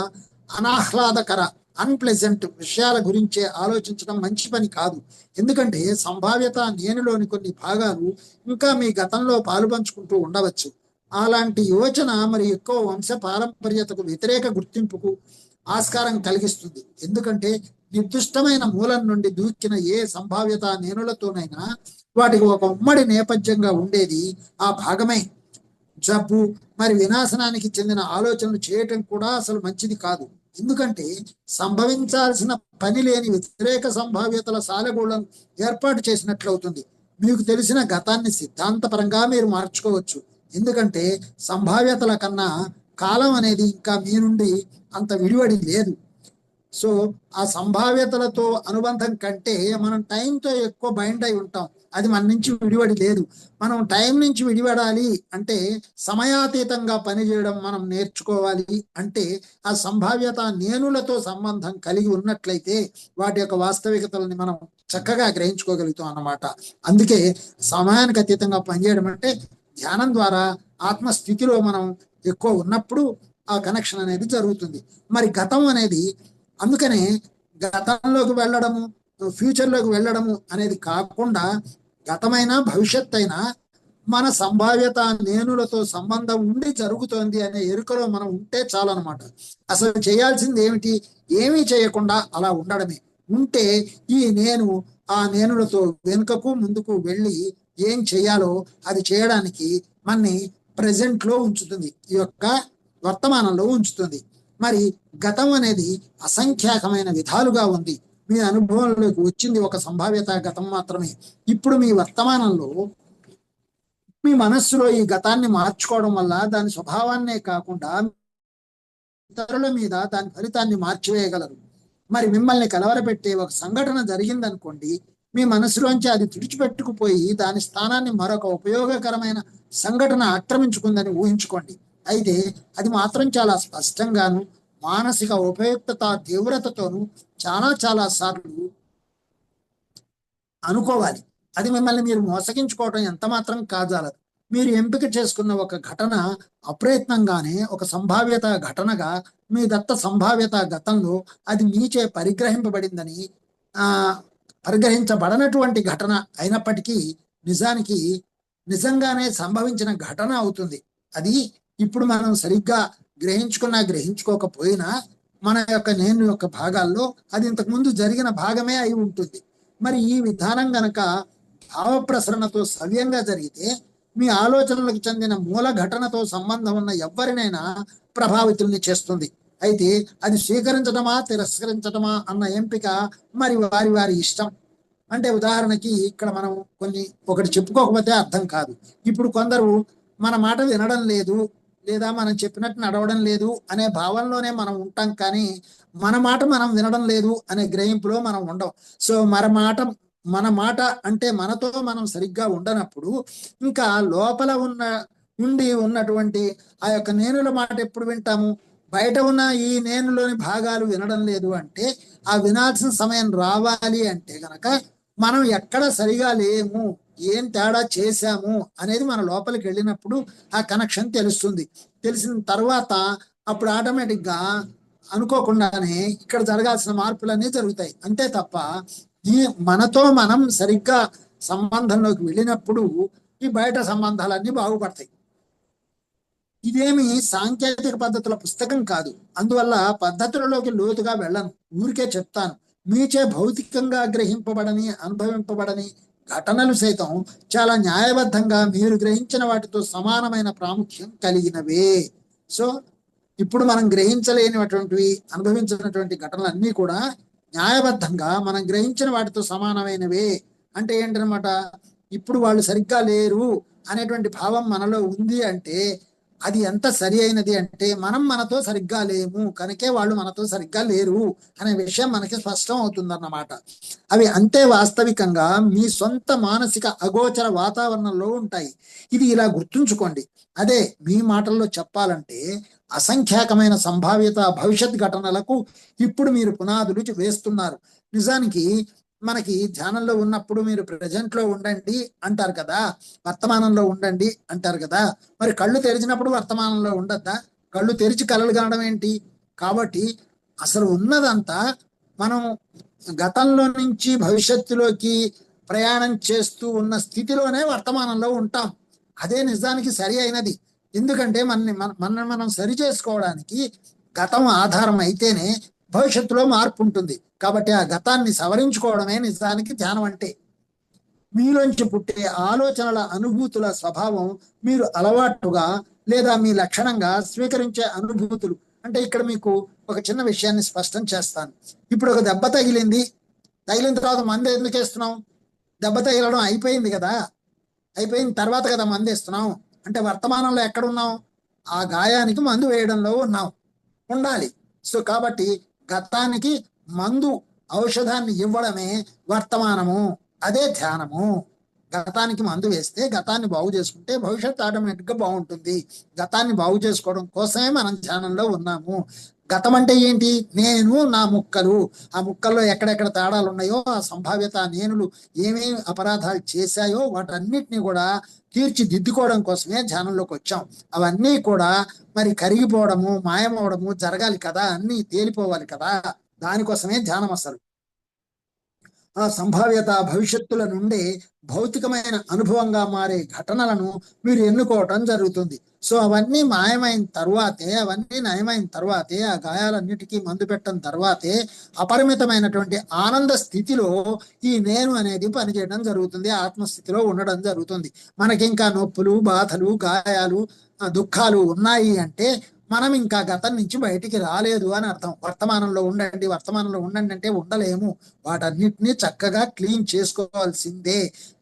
అనాహ్లాదకర అన్ప్లెజెంట్ విషయాల గురించే ఆలోచించడం మంచి పని కాదు. ఎందుకంటే సంభావ్యత నేనులోని కొన్ని భాగాలు ఇంకా మీ గతంలో పాలు పంచుకుంటూ ఉండవచ్చు. అలాంటి యోచన మరి ఎక్కువ వంశ పారంపర్యతకు వ్యతిరేక గుర్తింపుకు ఆస్కారం కలిగిస్తుంది. ఎందుకంటే నిర్దిష్టమైన మూలం నుండి దూకిన ఏ సంభావ్యత నేనులతోనైనా వాటికి ఒక ఉమ్మడి నేపథ్యంగా ఉండేది ఆ భాగమే. జబ్బు మరి వినాశనానికి చెందిన ఆలోచనలు చేయటం కూడా అసలు మంచిది కాదు. ఎందుకంటే సంభవించాల్సిన పని లేని వ్యతిరేక సంభావ్యతల సాలెగూళ్ళను ఏర్పాటు చేసినట్లవుతుంది. మీకు తెలిసిన గతాన్ని సిద్ధాంతపరంగా మీరు మార్చుకోవచ్చు. ఎందుకంటే సంభావ్యతల కన్నా కాలం అనేది ఇంకా మీ నుండి అంత విడివడి లేదు. సో ఆ సంభావ్యతలతో అనుబంధం కంటే మనం టైంతో ఎక్కువ బైండ్ అయి ఉంటాం. అది మన నుంచి విడివడి లేదు. మనం టైం నుంచి విడివడాలి అంటే సమయాతీతంగా పనిచేయడం మనం నేర్చుకోవాలి. అంటే ఆ సంభావ్యత నేనులతో సంబంధం కలిగి ఉన్నట్లయితే వాటి యొక్క వాస్తవికతలని మనం చక్కగా గ్రహించుకోగలుగుతాం అన్నమాట. అందుకే సమయానికి అతీతంగా పనిచేయడం అంటే ధ్యానం ద్వారా ఆత్మస్థితిలో మనం ఎక్కువ ఉన్నప్పుడు ఆ కనెక్షన్ అనేది జరుగుతుంది. మరి గతం అనేది, అందుకనే గతంలోకి వెళ్ళడము, ఫ్యూచర్లోకి వెళ్ళడము అనేది కాకుండా గతమైనా భవిష్యత్ అయినా మన సంభావ్యత నేనులతో సంబంధం ఉండి జరుగుతోంది అనే ఎరుకలో మనం ఉంటే చాలన్నమాట. అసలు చేయాల్సింది ఏమిటి? ఏమీ చేయకుండా అలా ఉండడమే. ఉంటే ఈ నేను ఆ నేనులతో వెనుకకు ముందుకు వెళ్ళి ఏం చేయాలో అది చేయడానికి మనని ప్రెజెంట్లో ఉంచుతుంది, ఈ యొక్క వర్తమానంలో ఉంచుతుంది. మరి గతం అనేది అసంఖ్యాకమైన విధాలుగా ఉంది. మీ అనుభవంలోకి వచ్చింది ఒక సంభావ్యత గతం మాత్రమే. ఇప్పుడు మీ వర్తమానంలో మీ మనస్సులో ఈ గతాన్ని మార్చుకోవడం వల్ల దాని స్వభావాన్నే కాకుండా ఇతరుల మీద దాని ఫలితాన్ని మార్చివేయగలరు. మరి మిమ్మల్ని కలవరపెట్టే ఒక సంఘటన జరిగిందనుకోండి, మీ మనసులోంచి అది తుడిచిపెట్టుకుపోయి దాని స్థానాన్ని మరొక ఉపయోగకరమైన సంఘటన ఆక్రమించుకుందని ఊహించుకోండి. అయితే అది మాత్రం చాలా స్పష్టంగాను మానసిక ఉపయుక్తత తీవ్రతతోనూ చాలా చాలా సార్లు అనుకోవాలి. అది మిమ్మల్ని మీరు మోసగించుకోవటం ఎంత మాత్రం కాజాలదు. మీరు ఎంపిక చేసుకున్న ఒక ఘటన అప్రయత్నంగానే ఒక సంభావ్యత ఘటనగా మీ దత్త సంభావ్యత గతంలో అది మీచే పరిగ్రహింపబడిందని, పరిగ్రహించబడనటువంటి ఘటన అయినప్పటికీ నిజానికి నిజంగానే సంభవించిన ఘటన అవుతుంది. అది ఇప్పుడు మనం సరిగ్గా గ్రహించుకున్నా గ్రహించుకోకపోయినా మన యొక్క నేను యొక్క భాగాల్లో అది ఇంతకుముందు జరిగిన భాగమే అయి ఉంటుంది. మరి ఈ విధానం గనక భావప్రసరణతో సవ్యంగా జరిగితే మీ ఆలోచనలకు చెందిన మూల ఘటనతో సంబంధం ఉన్న ఎవరినైనా ప్రభావితుల్ని చేస్తుంది. అయితే అది స్వీకరించడమా తిరస్కరించడమా అన్న ఎంపిక మరి వారి వారి ఇష్టం. అంటే ఉదాహరణకి ఇక్కడ మనం ఒకటి చెప్పుకోకపోతే అర్థం కాదు. ఇప్పుడు కొందరు మన మాట వినడం లేదు, లేదా మనం చెప్పినట్టు నడవడం లేదు అనే భావనలోనే మనం ఉంటాం, కానీ మన మాట మనం వినడం లేదు అనే గ్రహింపులో మనం ఉండం. సో మన మాట అంటే మనతో మనం సరిగ్గా ఉండనప్పుడు ఇంకా లోపల ఉన్న ఉండి ఉన్నటువంటి ఆ యొక్క నేనుల మాట ఎప్పుడు వింటాము? బయట ఉన్న ఈ నేనులోని భాగాలు వినడం లేదు అంటే ఆ వినాల్సిన సమయం రావాలి అంటే గనక మనం ఎక్కడ సరిగా లేము, ఏం తేడా చేశాము అనేది మన లోపలికి వెళ్ళినప్పుడు ఆ కనెక్షన్ తెలుస్తుంది. తెలిసిన తర్వాత అప్పుడు ఆటోమేటిక్గా అనుకోకుండానే ఇక్కడ జరగాల్సిన మార్పులన్నీ జరుగుతాయి. అంతే తప్ప ఈ మనతో మనం సరిగ్గా సంబంధంలోకి వెళ్ళినప్పుడు ఈ బయట సంబంధాలన్నీ బాగుపడతాయి. ఇదేమి సాంకేతిక పద్ధతుల పుస్తకం కాదు, అందువల్ల పద్ధతులలోకి లోతుగా వెళ్ళను, ఊరికే చెప్తాను. మీచే భౌతికంగా గ్రహింపబడని అనుభవింపబడని ఘటనలు సైతం చాలా న్యాయబద్ధంగా మీరు గ్రహించిన వాటితో సమానమైన ప్రాముఖ్యం కలిగినవే. సో ఇప్పుడు మనం గ్రహించలేనిటువంటివి అనుభవించినటువంటి ఘటనలన్నీ కూడా న్యాయబద్ధంగా మనం గ్రహించిన వాటితో సమానమైనవే. అంటే ఏంటనమాట, ఇప్పుడు వాళ్ళు సరిగ్గా లేరు అనేటువంటి భావం మనలో ఉంది అంటే అది ఎంత సరి అయినది అంటే మనం మనతో సరిగ్గా లేము కనుకే వాళ్ళు మనతో సరిగ్గా లేరు అనే విషయం మనకి స్పష్టం అవుతుందన్నమాట. అవి అంతే వాస్తవికంగా మీ సొంత మానసిక అగోచర వాతావరణంలో ఉంటాయి. ఇది ఇలా గుర్తుంచుకోండి. అదే మీ మాటల్లో చెప్పాలంటే అసంఖ్యాకమైన సంభావ్యత భవిష్యత్ ఘటనలకు ఇప్పుడు మీరు పునాదులు వేస్తున్నారు. నిజానికి మనకి ధ్యానంలో ఉన్నప్పుడు మీరు ప్రజెంట్లో ఉండండి అంటారు కదా, వర్తమానంలో ఉండండి అంటారు కదా. మరి కళ్ళు తెరిచినప్పుడు వర్తమానంలో ఉండద్దా? కళ్ళు తెరిచి కలలు కనడం ఏంటి? కాబట్టి అసలు ఉన్నదంతా మనం గతంలో నుంచి భవిష్యత్తులోకి ప్రయాణం చేస్తూ ఉన్న స్థితిలోనే వర్తమానంలో ఉంటాం. అదే నిజానికి సరి అయినది. ఎందుకంటే మనల్ని మనం సరి చేసుకోవడానికి గతం ఆధారం అయితేనే భవిష్యత్తులో మార్పు ఉంటుంది. కాబట్టి ఆ గతాన్ని సవరించుకోవడమే నిజానికి ధ్యానం అంటే. మీలోంచి పుట్టే ఆలోచనల అనుభూతుల స్వభావం మీరు అలవాటుగా లేదా మీ లక్షణంగా స్వీకరించే అనుభూతులు. అంటే ఇక్కడ మీకు ఒక చిన్న విషయాన్ని స్పష్టం చేస్తాను. ఇప్పుడు ఒక దెబ్బ తగిలింది, తగిలిన తర్వాత మందు ఎందుకు వేస్తున్నాం? దెబ్బ తగిలడం అయిపోయింది కదా, అయిపోయిన తర్వాత కదా మందు వేస్తున్నాం. అంటే వర్తమానంలో ఎక్కడున్నాం? ఆ గాయానికి మందు వేయడంలో ఉండాలి. సో కాబట్టి గతానికి మందు ఔషధాన్ని ఇవ్వడమే వర్తమానము, అదే ధ్యానము. గతానికి మందు వేస్తే గతాన్ని బాగు చేసుకుంటే భవిష్యత్తు ఆటోమేటిక్గా బాగుంటుంది. గతాన్ని బాగు చేసుకోవడం కోసమే మనం ధ్యానంలో ఉన్నాము. గతం అంటే ఏంటి? నేను, నా ముక్కలు. ఆ ముక్కల్లో ఎక్కడెక్కడ తేడాలు ఉన్నాయో ఆ సంభావ్యత నేనులు ఏమేమి అపరాధాలు చేశాయో వాటన్నిటిని కూడా తీర్చిదిద్దుకోవడం కోసమే ధ్యానంలోకి వచ్చాం. అవన్నీ కూడా మరి కరిగిపోవడము మాయమవడము జరగాలి కదా, అన్నీ తేలిపోవాలి కదా. దానికోసమే ధ్యానం. అసలు ఆ సంభావ్యత భవిష్యత్తుల నుండి భౌతికమైన అనుభవంగా మారే ఘటనలను మీరు ఎన్నుకోవటం జరుగుతుంది. సో అవన్నీ మాయమైన తర్వాతే, అవన్నీ నయమైన తర్వాతే, ఆ గాయాలన్నిటికీ మందు పెట్టిన తర్వాతే అపరిమితమైనటువంటి ఆనంద స్థితిలో ఈ నేను అనేది పనిచేయడం జరుగుతుంది, ఆత్మస్థితిలో ఉండడం జరుగుతుంది. మనకి ఇంకా నొప్పులు, బాధలు, గాయాలు, దుఃఖాలు ఉన్నాయి అంటే మనం ఇంకా గతం నుంచి బయటికి రాలేదు అని అర్థం. వర్తమానంలో ఉండండి, వర్తమానంలో ఉండండి అంటే ఉండలేము. వాటన్నిటినీ చక్కగా క్లీన్ చేసుకోవాల్సిందే.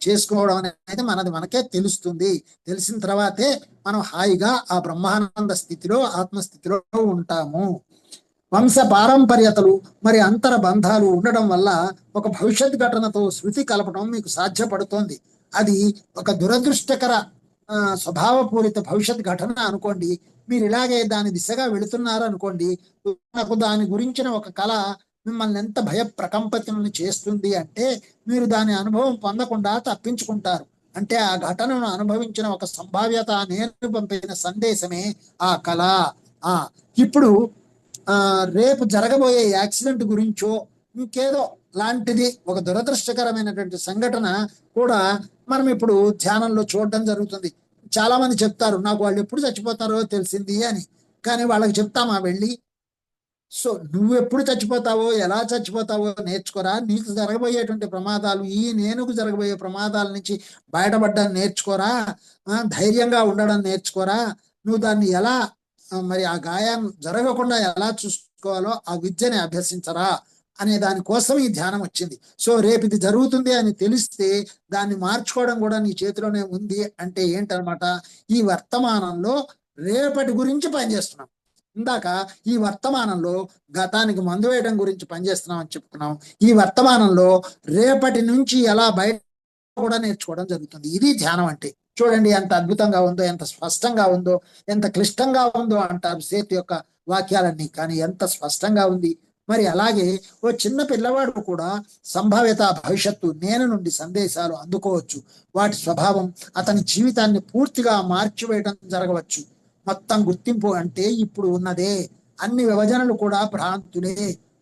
చేసుకోవడం అనేది మనకే తెలుస్తుంది. తెలిసిన తర్వాతే మనం హాయిగా ఆ బ్రహ్మానంద స్థితిలో ఆత్మస్థితిలో ఉంటాము. వంశ పారంపర్యతలు మరి అంతర బంధాలు ఉండడం వల్ల ఒక భవిష్యత్ ఘటనతో శృతి కలపడం మీకు సాధ్యపడుతోంది. అది ఒక దురదృష్టకర స్వభావపూరిత భవిష్యత్ ఘటన అనుకోండి. మీరు ఇలాగే దాని దిశగా వెళుతున్నారు అనుకోండి, నాకు దాని గురించిన ఒక కళ మిమ్మల్ని ఎంత భయ ప్రకంపితులను చేస్తుంది అంటే మీరు దాని అనుభవం పొందకుండా తప్పించుకుంటారు. అంటే ఆ ఘటనను అనుభవించిన ఒక సంభావ్యత నేను పంపిన సందేశమే ఆ కళ. ఇప్పుడు రేపు జరగబోయే యాక్సిడెంట్ గురించో ఇంకేదో లాంటిది ఒక దురదృష్టకరమైనటువంటి సంఘటన కూడా మనం ఇప్పుడు ధ్యానంలో చూడడం జరుగుతుంది. చాలా మంది చెప్తారు నాకు వాళ్ళు ఎప్పుడు చచ్చిపోతారో తెలిసింది అని, కానీ వాళ్ళకి చెప్తామా వెళ్ళి? సో నువ్వు ఎప్పుడు చచ్చిపోతావో ఎలా చచ్చిపోతావో నేర్చుకోరా. నీకు జరగబోయేటువంటి ప్రమాదాలు, ఈ నేనుకు జరగబోయే ప్రమాదాల నుంచి బయటపడడం నేర్చుకోరా, ధైర్యంగా ఉండడం నేర్చుకోరా. నువ్వు దాన్ని ఎలా మరి ఆ గాయం జరగకుండా ఎలా చూసుకోవాలో ఆ విద్యని అభ్యసించరా అనే దానికోసం ఈ ధ్యానం వచ్చింది. సో రేపు ఇది జరుగుతుంది అని తెలిస్తే దాన్ని మార్చుకోవడం కూడా నీ చేతిలోనే ఉంది. అంటే ఏంటనమాట, ఈ వర్తమానంలో రేపటి గురించి పనిచేస్తున్నాం. ఇందాక ఈ వర్తమానంలో గతానికి మందు వేయడం గురించి పనిచేస్తున్నాం అని చెప్పుకున్నాం. ఈ వర్తమానంలో రేపటి నుంచి ఎలా బయట కూడా నేర్చుకోవడం జరుగుతుంది. ఇది ధ్యానం అంటే. చూడండి ఎంత అద్భుతంగా ఉందో, ఎంత స్పష్టంగా ఉందో, ఎంత క్లిష్టంగా ఉందో అంటారు సేతు యొక్క వాక్యాలన్నీ, కానీ ఎంత స్పష్టంగా ఉంది. మరి అలాగే ఓ చిన్న పిల్లవాడు కూడా సంభావ్యత భవిష్యత్తు నేను నుండి సందేశాలు అందుకోవచ్చు. వాటి స్వభావం అతని జీవితాన్ని పూర్తిగా మార్చివేయడం జరగవచ్చు. మొత్తం గుర్తింపు అంటే ఇప్పుడు ఉన్నదే, అన్ని విభజనలు కూడా భ్రాంతులే.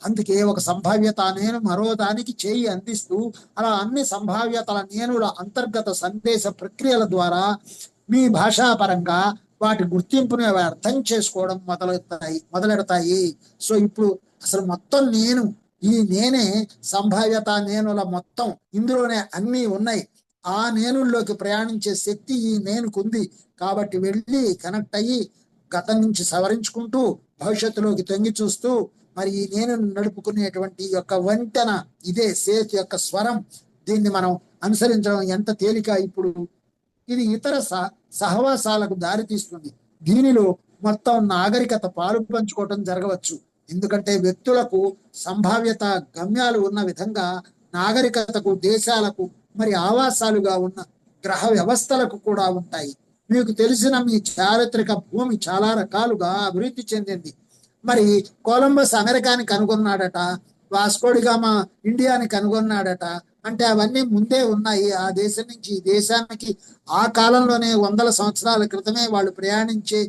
అందుకే ఒక సంభావ్యత నేను మరో దానికి చేయి అందిస్తూ అలా అన్ని సంభావ్యతల నేనుల అంతర్గత సందేశ ప్రక్రియల ద్వారా మీ భాషాపరంగా వాటి గుర్తింపుని అవి అర్థం చేసుకోవడం మొదలెడతాయి. సో ఇప్పుడు అసలు మొత్తం నేను, ఈ నేనే సంభావ్యత నేనుల మొత్తం, ఇందులోనే అన్నీ ఉన్నాయి. ఆ నేనుల్లోకి ప్రయాణించే శక్తి ఈ నేనుకుంది. కాబట్టి వెళ్ళి కనెక్ట్ అయ్యి గతం నుంచి సవరించుకుంటూ భవిష్యత్తులోకి తొంగి చూస్తూ మరి ఈ నేను నడుపుకునేటువంటి యొక్క వంతెన ఇదే సేతు యొక్క స్వరం. దీన్ని మనం అనుసరించడం ఎంత తేలిక. ఇప్పుడు ఇది ఇతర సహవాసాలకు దారితీస్తుంది. దీనిలో మొత్తం నాగరికత పాలు పంచుకోవటం జరగవచ్చు. ఎందుకంటే వ్యక్తులకు సంభావ్యత గమ్యాలు ఉన్న విధంగా నాగరికతకు, దేశాలకు, మరి ఆవాసాలుగా ఉన్న గ్రహ వ్యవస్థలకు కూడా ఉంటాయి. మీకు తెలిసిన మీ చారిత్రక భూమి చాలా రకాలుగా అభివృద్ధి చెందింది. మరి కొలంబస్ అమెరికాని కనుగొన్నాడట, వాస్కోడిగామా ఇండియాని కనుగొన్నాడట. అంటే అవన్నీ ముందే ఉన్నాయి. ఆ దేశం నుంచి ఈ దేశానికి ఆ కాలంలోనే వందల సంవత్సరాల క్రితమే వాళ్ళు ప్రయాణించి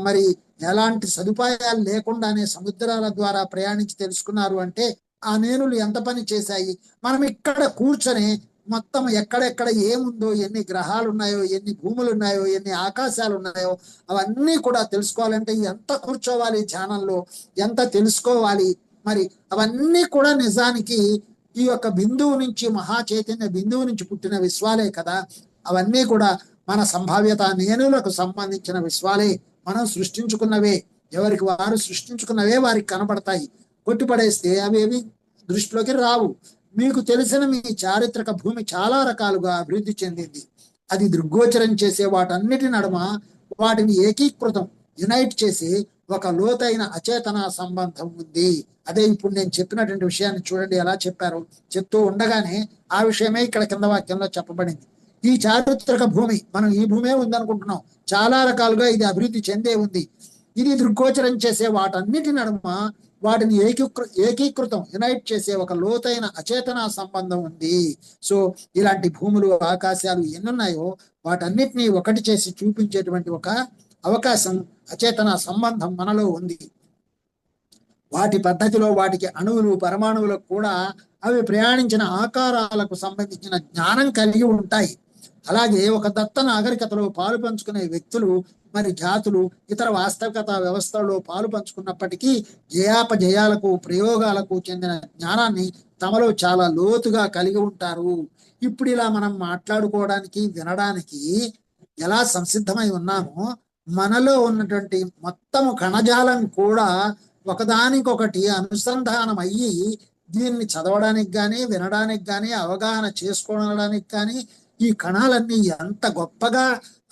మరి ఎలాంటి సదుపాయాలు లేకుండానే సముద్రాల ద్వారా ప్రయాణించి తెలుసుకున్నారు. అంటే ఆ నేనులు ఎంత పని చేశాయి. మనం ఇక్కడ కూర్చొని మొత్తం ఎక్కడెక్కడ ఏముందో, ఎన్ని గ్రహాలు ఉన్నాయో, ఎన్ని భూములు ఉన్నాయో, ఎన్ని ఆకాశాలు ఉన్నాయో అవన్నీ కూడా తెలుసుకోవాలంటే ఎంత కూర్చోవాలి ధ్యానంలో, ఎంత తెలుసుకోవాలి. మరి అవన్నీ కూడా నిజానికి ఈ యొక్క బిందువు నుంచి, మహా చైతన్య బిందువు నుంచి పుట్టిన విశ్వాలే కదా. అవన్నీ కూడా మన సంభావ్యత నేనులకు సంబంధించిన విశ్వాలే, మనం సృష్టించుకున్నవే. ఎవరికి వారు సృష్టించుకున్నవే వారికి కనబడతాయి. కొట్టిపడేస్తే అవేవి దృష్టిలోకి రావు. మీకు తెలిసిన మీ చారిత్రక భూమి చాలా రకాలుగా అభివృద్ధి చెందింది. అది దృగ్గోచరం చేసే వాటన్నిటి నడుమ వాటిని ఏకీకృతం, యునైట్ చేసి ఒక లోతైన అచేతన సంబంధం ఉంది. అదే ఇప్పుడు నేను చెప్పినటువంటి విషయాన్ని చూడండి ఎలా చెప్పారు. చెప్తూ ఉండగానే ఆ విషయమే ఇక్కడ కింద వాక్యంలో చెప్పబడింది. ఈ చారిత్రక భూమి, మనం ఈ భూమే ఉందనుకుంటున్నాం, చాలా రకాలుగా ఇది అభివృద్ధి చెందే ఉంది. ఇది దృగ్గోచరం చేసే వాటన్నిటి నడుమ వాటిని ఏకీకృతం, యునైట్ చేసే ఒక లోతైన అచేతన సంబంధం ఉంది. సో ఇలాంటి భూములు, ఆకాశాలు ఎన్నున్నాయో వాటన్నిటినీ ఒకటి చేసి చూపించేటువంటి ఒక అవకాశం, అచేతన సంబంధం మనలో ఉంది. వాటి పద్ధతిలో వాటికి అణువులు, పరమాణువులకు కూడా అవి ప్రయాణించిన ఆకారాలకు సంబంధించిన జ్ఞానం కలిగి ఉంటాయి. అలాగే ఒక దత్త నాగరికతలో పాలు పంచుకునే వ్యక్తులు, మరి జాతులు ఇతర వాస్తవికత వ్యవస్థలో పాలు పంచుకున్నప్పటికీ జయాపజయాలకు, ప్రయోగాలకు చెందిన జ్ఞానాన్ని తమలో చాలా లోతుగా కలిగి ఉంటారు. ఇప్పుడు ఇలా మనం మాట్లాడుకోవడానికి, వినడానికి ఎలా సంసిద్ధమై ఉన్నామో మనలో ఉన్నటువంటి మొత్తము కణజాలం కూడా ఒకదానికొకటి అనుసంధానం అయ్యి దీన్ని చదవడానికి కానీ, వినడానికి కానీ, అవగాహన చేసుకోవడానికి కానీ ఈ కణాలన్నీ ఎంత గొప్పగా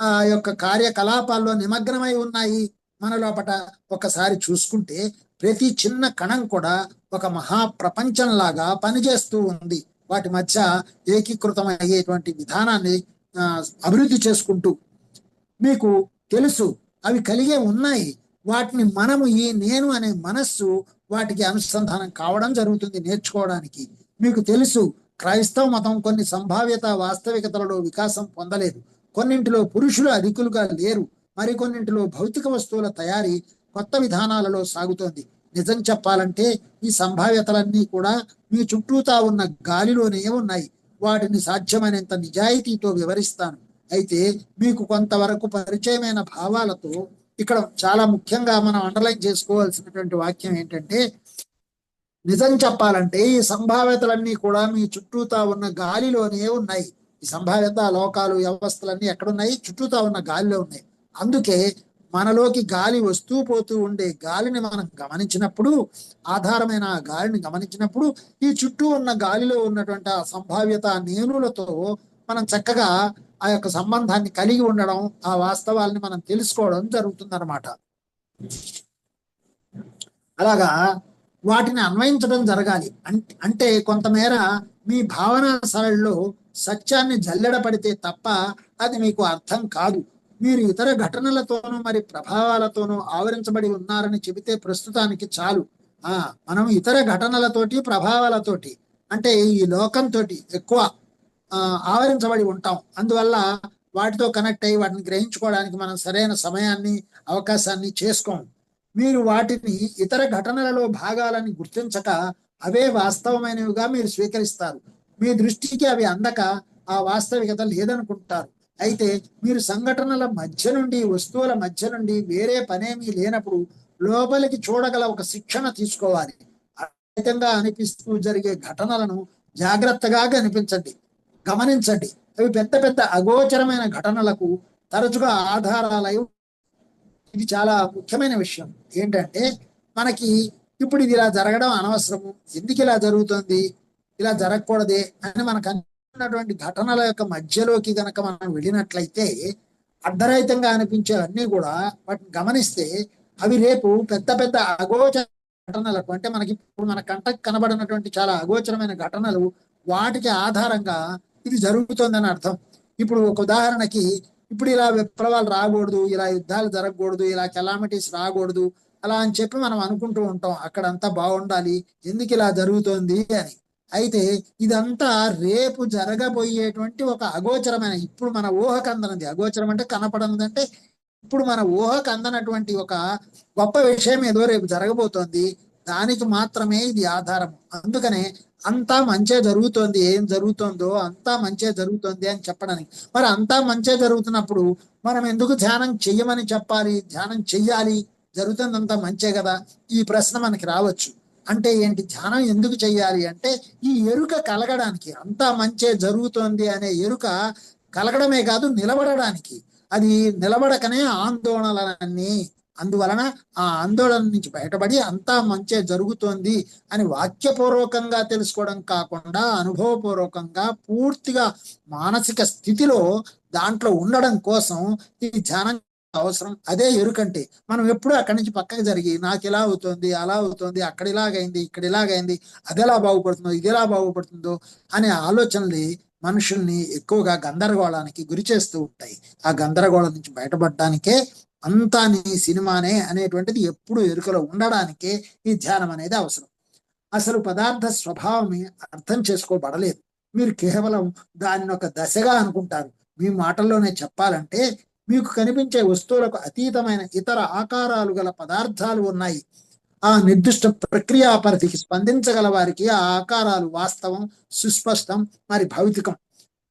ఆ యొక్క కార్యకలాపాల్లో నిమగ్నమై ఉన్నాయి మన లోపట. ఒకసారి చూసుకుంటే ప్రతి చిన్న కణం కూడా ఒక మహాప్రపంచంలాగా పనిచేస్తూ ఉంది. వాటి మధ్య ఏకీకృతం అయ్యేటువంటి విధానాన్ని అభివృద్ధి చేసుకుంటూ మీకు తెలుసు అవి కలిగే ఉన్నాయి. వాటిని మనము, ఈ నేను అనే మనస్సు వాటికి అనుసంధానం కావడం జరుగుతుంది నేర్చుకోవడానికి. మీకు తెలుసు క్రైస్తవ మతం కొన్ని సంభావ్యత వాస్తవికతలలో వికాసం పొందలేదు. కొన్నింటిలో పురుషులు అధికులుగా లేరు. మరికొన్నింటిలో భౌతిక వస్తువుల తయారీ కొత్త విధానాలలో సాగుతోంది. నిజం చెప్పాలంటే ఈ సంభావ్యతలన్నీ కూడా మీ చుట్టూతా ఉన్న గాలిలోనే ఉన్నాయి. వాటిని సాధ్యమైనంత నిజాయితీతో వివరిస్తాను. అయితే మీకు కొంతవరకు పరిచయమైన భావాలతో ఇక్కడ చాలా ముఖ్యంగా మనం అండర్లైన్ చేసుకోవాల్సినటువంటి వాక్యం ఏంటంటే, నిజం చెప్పాలంటే ఈ సంభావ్యతలన్నీ కూడా మీ చుట్టూతా ఉన్న గాలిలోనే ఉన్నాయి. ఈ సంభావ్యత లోకాలు, వ్యవస్థలన్నీ ఎక్కడున్నాయి? చుట్టూతా ఉన్న గాలిలో ఉన్నాయి. అందుకే మనలోకి గాలి వస్తూ పోతూ ఉండే గాలిని మనం గమనించినప్పుడు, ఆధారమైన ఆ గాలిని గమనించినప్పుడు ఈ చుట్టూ ఉన్న గాలిలో ఉన్నటువంటి ఆ సంభావ్యత నేనులతో మనం చక్కగా ఆ యొక్క సంబంధాన్ని కలిగి ఉండడం, ఆ వాస్తవాల్ని మనం తెలుసుకోవడం జరుగుతుందన్నమాట. అలాగా వాటిని అన్వయించడం జరగాలి. అంటే కొంతమేర మీ భావన సరళిలో సత్యాన్ని జల్లెడ పడితే తప్ప అది మీకు అర్థం కాదు. మీరు ఇతర ఘటనలతోనూ మరి ప్రభావాలతోనూ ఆవరించబడి ఉన్నారని చెబితే ప్రస్తుతానికి చాలు. మనం ఇతర ఘటనలతోటి ప్రభావాలతోటి అంటే ఈ లోకంతో ఎక్కువ ఆవరించబడి ఉంటాం. అందువల్ల వాటితో కనెక్ట్ అయ్యి వాటిని గ్రహించుకోవడానికి మనం సరైన సమయాన్ని అవకాశాన్ని చేసుకోం. మీరు వాటిని ఇతర ఘటనలలో భాగాలని గుర్తించక అవే వాస్తవమైనవిగా మీరు స్వీకరిస్తారు. మీ దృష్టికి అవి అందక ఆ వాస్తవికత లేదనుకుంటారు. అయితే మీరు సంఘటనల మధ్య నుండి వస్తువుల మధ్య నుండి వేరే పనేమీ లేనప్పుడు లోపలికి చూడగల ఒక శిక్షణ తీసుకోవాలి. అతీతంగా అనిపిస్తూ జరిగే ఘటనలను జాగ్రత్తగా గమనించండి. అవి పెద్ద పెద్ద అగోచరమైన ఘటనలకు తరచుగా ఆధారాలై. ఇది చాలా ముఖ్యమైన విషయం ఏంటంటే, మనకి ఇప్పుడు ఇది ఇలా జరగడం అనవసరము, ఎందుకు ఇలా జరుగుతుంది, ఇలా జరగకూడదే అని మనకు అన్నటువంటి ఘటనల యొక్క మధ్యలోకి గనక మనం వెళ్ళినట్లయితే అర్ధరహితంగా అనిపించేవన్నీ కూడా వాటిని గమనిస్తే అవి రేపు పెద్ద పెద్ద అగోచర ఘటనలకు, అంటే మనకి ఇప్పుడు మన కంటకు కనబడినటువంటి చాలా అగోచరమైన ఘటనలు, వాటికి ఆధారంగా ఇది జరుగుతుందని అర్థం. ఇప్పుడు ఒక ఉదాహరణకి, ఇప్పుడు ఇలా విప్లవాలు రాకూడదు, ఇలా యుద్ధాలు జరగకూడదు, ఇలా కెలామిటీస్ రాకూడదు అలా అని చెప్పి మనం అనుకుంటూ ఉంటాం. అక్కడంతా బాగుండాలి, ఎందుకు ఇలా జరుగుతోంది అని. అయితే ఇదంతా రేపు జరగబోయేటువంటి ఒక అగోచరమైన, ఇప్పుడు మన ఊహకు అందనది, అగోచరం అంటే కనపడనది, అంటే ఇప్పుడు మన ఊహకు అందనటువంటి ఒక గొప్ప విషయం ఏదో రేపు జరగబోతోంది, దానికి మాత్రమే ఇది ఆధారం. అందుకనే అంతా మంచే జరుగుతోంది, ఏం జరుగుతోందో అంతా మంచే జరుగుతోంది అని చెప్పడానికి. మరి అంతా మంచే జరుగుతున్నప్పుడు మనం ఎందుకు ధ్యానం చెయ్యమని చెప్పాలి? ధ్యానం చెయ్యాలి, జరుగుతుంది అంతా మంచే కదా. ఈ ప్రశ్న మనకి రావచ్చు. అంటే ఏంటి, ధ్యానం ఎందుకు చెయ్యాలి అంటే ఈ ఎరుక కలగడానికి, అంతా మంచే జరుగుతోంది అనే ఎరుక కలగడమే కాదు, నిలబడడానికి. అది నిలబడకనే ఆందోళనలన్నీ. అందువలన ఆ ఆందోళన నుంచి బయటపడి అంతా మంచే జరుగుతోంది అని వాక్యపూర్వకంగా తెలుసుకోవడం కాకుండా అనుభవపూర్వకంగా పూర్తిగా మానసిక స్థితిలో దాంట్లో ఉండడం కోసం ఈ ధ్యానం అవసరం. అదే ఎరుకంటే. మనం ఎప్పుడు అక్కడి నుంచి పక్కకు జరిగి నాకు ఇలా అవుతుంది, అలా అవుతుంది, అక్కడ ఇలాగైంది, ఇక్కడ ఇలాగైంది, అది ఎలా బాగుపడుతుందో, ఇది ఎలా బాగుపడుతుందో అనే ఆలోచనలు మనుషుల్ని ఎక్కువగా గందరగోళానికి గురి చేస్తూ ఉంటాయి. ఆ గందరగోళం నుంచి బయటపడడానికే అంతా నీ సినిమానే అనేటువంటిది ఎప్పుడు ఎరుకలో ఉండడానికే ఈ ధ్యానం అనేది అవసరం. అసలు పదార్థ స్వభావమే అర్థం చేసుకోబడలేదు. మీరు కేవలం దానిని ఒక దశగా అనుకుంటారు. మీ మాటల్లోనే చెప్పాలంటే, మీకు కనిపించే వస్తువులకు అతీతమైన ఇతర ఆకారాలు గల పదార్థాలు ఉన్నాయి. ఆ నిర్దిష్ట ప్రక్రియా పరిధికి స్పందించగల వారికి ఆ ఆకారాలు వాస్తవం, సుస్పష్టం, మరి భౌతికం.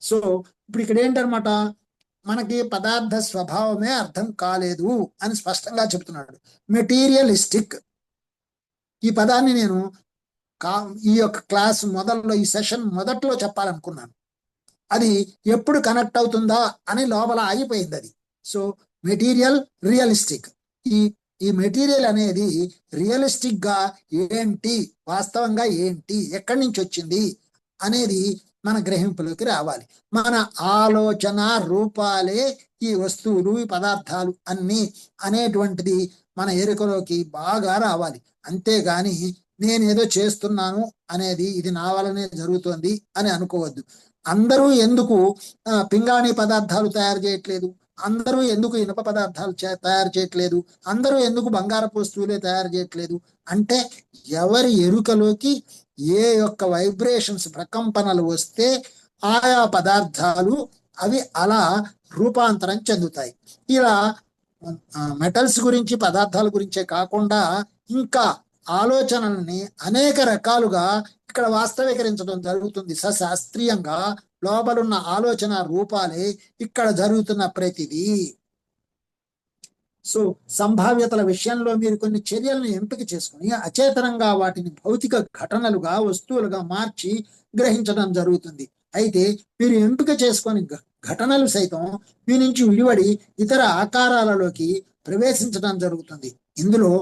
సో ఇప్పుడు ఇక్కడ ఏంటనమాట, మనకి పదార్థ స్వభావమే అర్థం కాలేదు అని స్పష్టంగా చెప్తున్నాడు. మెటీరియలిస్టిక్ ఈ పదాన్ని నేను ఈ యొక్క క్లాస్ మొదల్లో, ఈ సెషన్ మొదట్లో చెప్పాలనుకున్నాను. అది ఎప్పుడు కనెక్ట్ అవుతుందా అని లోపల ఆగిపోయింది అది. సో మెటీరియల్ రియలిస్టిక్, ఈ మెటీరియల్ అనేది రియలిస్టిక్ గా ఏంటి, వాస్తవంగా ఏంటి, ఎక్కడి నుంచి వచ్చింది అనేది మన గ్రహింపులోకి రావాలి. మన ఆలోచన రూపాలే ఈ వస్తువులు, ఈ పదార్థాలు అన్నీ అనేటువంటిది మన ఎరుకలోకి బాగా రావాలి. అంతేగాని నేనేదో చేస్తున్నాను అనేది, ఇది నా వల్లనే జరుగుతోంది అని అనుకోవద్దు. అందరూ ఎందుకు పింగాణి పదార్థాలు తయారు చేయట్లేదు, అందరూ ఎందుకు ఇనుప పదార్థాలు తయారు చేయట్లేదు, అందరూ ఎందుకు బంగారపు వస్తువులే తయారు చేయట్లేదు అంటే, ఎవరి ఎరుకలోకి ఏ యొక్క వైబ్రేషన్స్, ప్రకంపనలు వస్తే ఆయా పదార్థాలు అవి అలా రూపాంతరం చెందుతాయి. ఇలా మెటల్స్ గురించి, పదార్థాల గురించే కాకుండా ఇంకా ఆలోచనల్ని అనేక రకాలుగా ఇక్కడ వాస్తవీకరించడం జరుగుతుంది. సశాస్త్రీయంగా లోపలున్న ఆలోచన రూపాలే ఇక్కడ జరుగుతున్న ప్రతిదీ. సో సంభావ్యతల విషయంలో మీరు కొన్ని చర్యలను ఎంపిక చేసుకుని అచేతనంగా వాటిని భౌతిక ఘటనలుగా, వస్తువులుగా మార్చి గ్రహించడం జరుగుతుంది. అయితే మీరు ఎంపిక చేసుకొని ఘటనలు సైతం మీ నుంచి విడివడి ఇతర ఆకారాలలోకి ప్రవేశించడం జరుగుతుంది. ఇందులో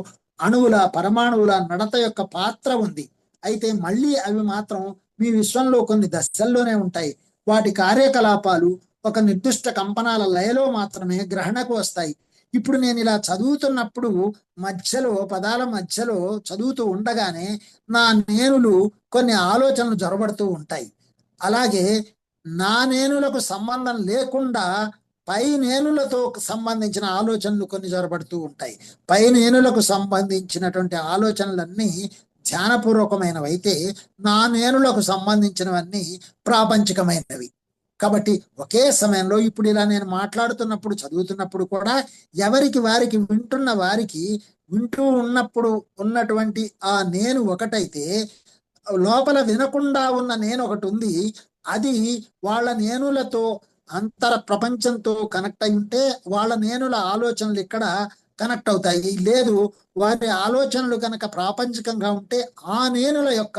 అణువుల, పరమాణువుల నడత యొక్క పాత్ర ఉంది. అయితే మళ్ళీ అవి మాత్రం మీ విశ్వంలో కొన్ని దశల్లోనే ఉంటాయి. వాటి కార్యకలాపాలు ఒక నిర్దిష్ట కంపనాల లయలో మాత్రమే గ్రహణకు వస్తాయి. ఇప్పుడు నేను ఇలా చదువుతున్నప్పుడు మధ్యలో, పదాల మధ్యలో చదువుతూ ఉండగానే నా నేనులు కొన్ని ఆలోచనలు జొరబడుతూ ఉంటాయి. అలాగే నా నేనులకు సంబంధం లేకుండా పై నేనులతో సంబంధించిన ఆలోచనలు కొన్ని జొరబడుతూ ఉంటాయి. పై నేనులకు సంబంధించినటువంటి ఆలోచనలన్నీ ధ్యానపూర్వకమైనవైతే నా నేనులకు సంబంధించినవన్నీ ప్రాపంచికమైనవి. కాబట్టి ఒకే సమయంలో ఇప్పుడు ఇలా నేను మాట్లాడుతున్నప్పుడు చదువుతున్నప్పుడు కూడా ఎవరికి వారికి వింటున్న వారికి వింటూ ఉన్నప్పుడు ఉన్నటువంటి ఆ నేను ఒకటైతే లోపల వినకుండా ఉన్న నేను ఒకటి ఉంది. అది వాళ్ళ నేనులతో అంతర ప్రపంచంతో కనెక్ట్ అయి ఉంటే వాళ్ళ నేనుల ఆలోచనలు ఇక్కడ కనెక్ట్ అవుతాయి. లేదు వారి ఆలోచనలు కనుక ప్రాపంచికంగా ఉంటే ఆ నేనుల యొక్క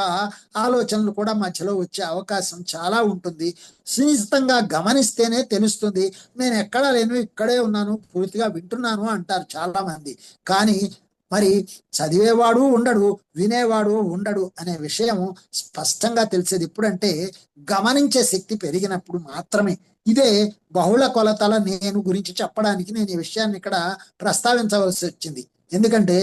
ఆలోచనలు కూడా మధ్యలో వచ్చే అవకాశం చాలా ఉంటుంది. సునిశ్చితంగా గమనిస్తేనే తెలుస్తుంది. నేను ఎక్కడా లేను, ఇక్కడే ఉన్నాను, పూర్తిగా వింటున్నాను అంటారు చాలా మంది. కానీ మరి చదివేవాడు ఉండడు, వినేవాడు ఉండడు అనే విషయం స్పష్టంగా తెలిసేది ఎప్పుడంటే గమనించే శక్తి పెరిగినప్పుడు మాత్రమే. ఇదే బహుళ కొలతల నేను గురించి చెప్పడానికి నేను ఈ విషయాన్ని ఇక్కడ ప్రస్తావించవలసి వచ్చింది. ఎందుకంటే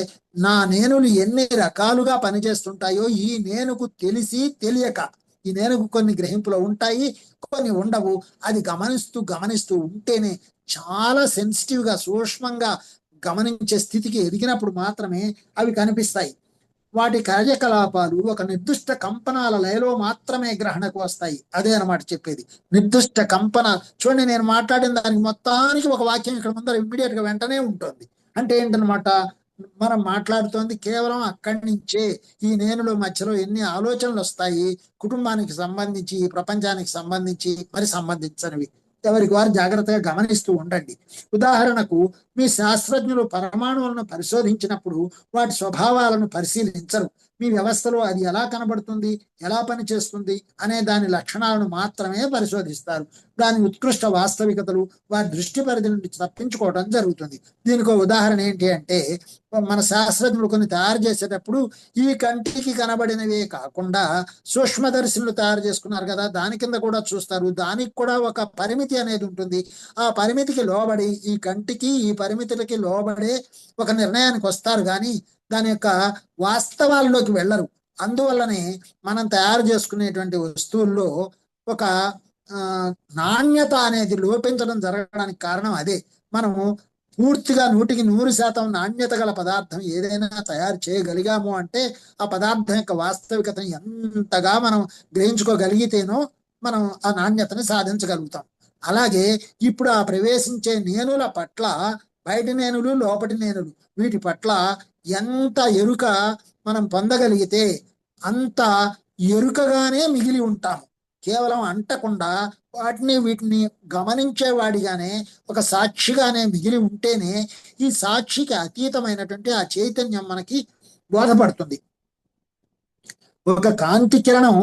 నా నేనులు ఎన్ని రకాలుగా పనిచేస్తుంటాయో ఈ నేనుకు తెలిసి తెలియక, ఈ నేనుకు కొన్ని గ్రహింపులు ఉంటాయి, కొన్ని ఉండవు. అది గమనిస్తూ గమనిస్తూ ఉంటేనే చాలా సెన్సిటివ్గా సూక్ష్మంగా గమనించే స్థితికి ఎదిగినప్పుడు మాత్రమే అవి కనిపిస్తాయి. వాటి కార్యకలాపాలు ఒక నిర్దిష్ట కంపనాల లయలో మాత్రమే గ్రహణకు వస్తాయి. అదే అనమాట చెప్పేది. నిర్దిష్ట కంపన చూడండి, నేను మాట్లాడిన దానికి మొత్తానికి ఒక వాక్యం ఇక్కడ ముందర ఇమ్మీడియట్ గా వెంటనే ఉంటుంది. అంటే ఏంటనమాట, మనం మాట్లాడుతోంది కేవలం అక్కడి నుంచే. ఈ నేనుల మధ్యలో ఎన్ని ఆలోచనలు వస్తాయి, కుటుంబానికి సంబంధించి, ప్రపంచానికి సంబంధించి, మరి సంబంధించనివి. ఎవరికి వారు జాగ్రత్తగా గమనిస్తూ ఉండండి. ఉదాహరణకు మీ శాస్త్రజ్ఞులు పరమాణువులను పరిశోధించినప్పుడు వాటి స్వభావాలను పరిశీలించరు. మీ వ్యవస్థలో అది ఎలా కనబడుతుంది, ఎలా పనిచేస్తుంది అనే దాని లక్షణాలను మాత్రమే పరిశోధిస్తారు. దాని ఉత్కృష్ట వాస్తవికతలు వారి దృష్టి పరిధి నుండి తప్పించుకోవడం జరుగుతుంది. దీనికి ఉదాహరణ ఏంటి అంటే, మన శాస్త్రజ్ఞులు కొన్ని తయారు చేసేటప్పుడు ఈ కంటికి కనబడినవే కాకుండా సూక్ష్మదర్శనులు తయారు చేసుకున్నారు కదా, దాని కింద కూడా చూస్తారు. దానికి కూడా ఒక పరిమితి అనేది ఉంటుంది. ఆ పరిమితికి లోబడి, ఈ కంటికి ఈ పరిమితులకి లోబడే ఒక నిర్ణయానికి వస్తారు, కానీ దాని యొక్క వాస్తవాల్లోకి వెళ్ళరు. అందువల్లనే మనం తయారు చేసుకునేటువంటి వస్తువుల్లో ఒక నాణ్యత అనేది లోపించడం జరగడానికి కారణం అదే. మనము పూర్తిగా 100% నాణ్యత గల పదార్థం ఏదైనా తయారు చేయగలిగాము అంటే ఆ పదార్థం యొక్క వాస్తవికతను ఎంతగా మనం గ్రహించుకోగలిగితేనో మనం ఆ నాణ్యతను సాధించగలుగుతాం. అలాగే ఇప్పుడు ఆ ప్రవేశించే నేనుల పట్ల బయటి నేనులు, లోపటి నేనులు, వీటి పట్ల ఎంత ఎరుక మనం పొందగలిగితే అంత ఎరుకగానే మిగిలి ఉంటాము. కేవలం అంటకుండా వాటిని వీటిని గమనించేవాడిగానే, ఒక సాక్షిగానే మిగిలి ఉంటేనే ఈ సాక్షికి అతీతమైనటువంటి ఆ చైతన్యం మనకి బోధపడుతుంది. ఒక కాంతి కిరణం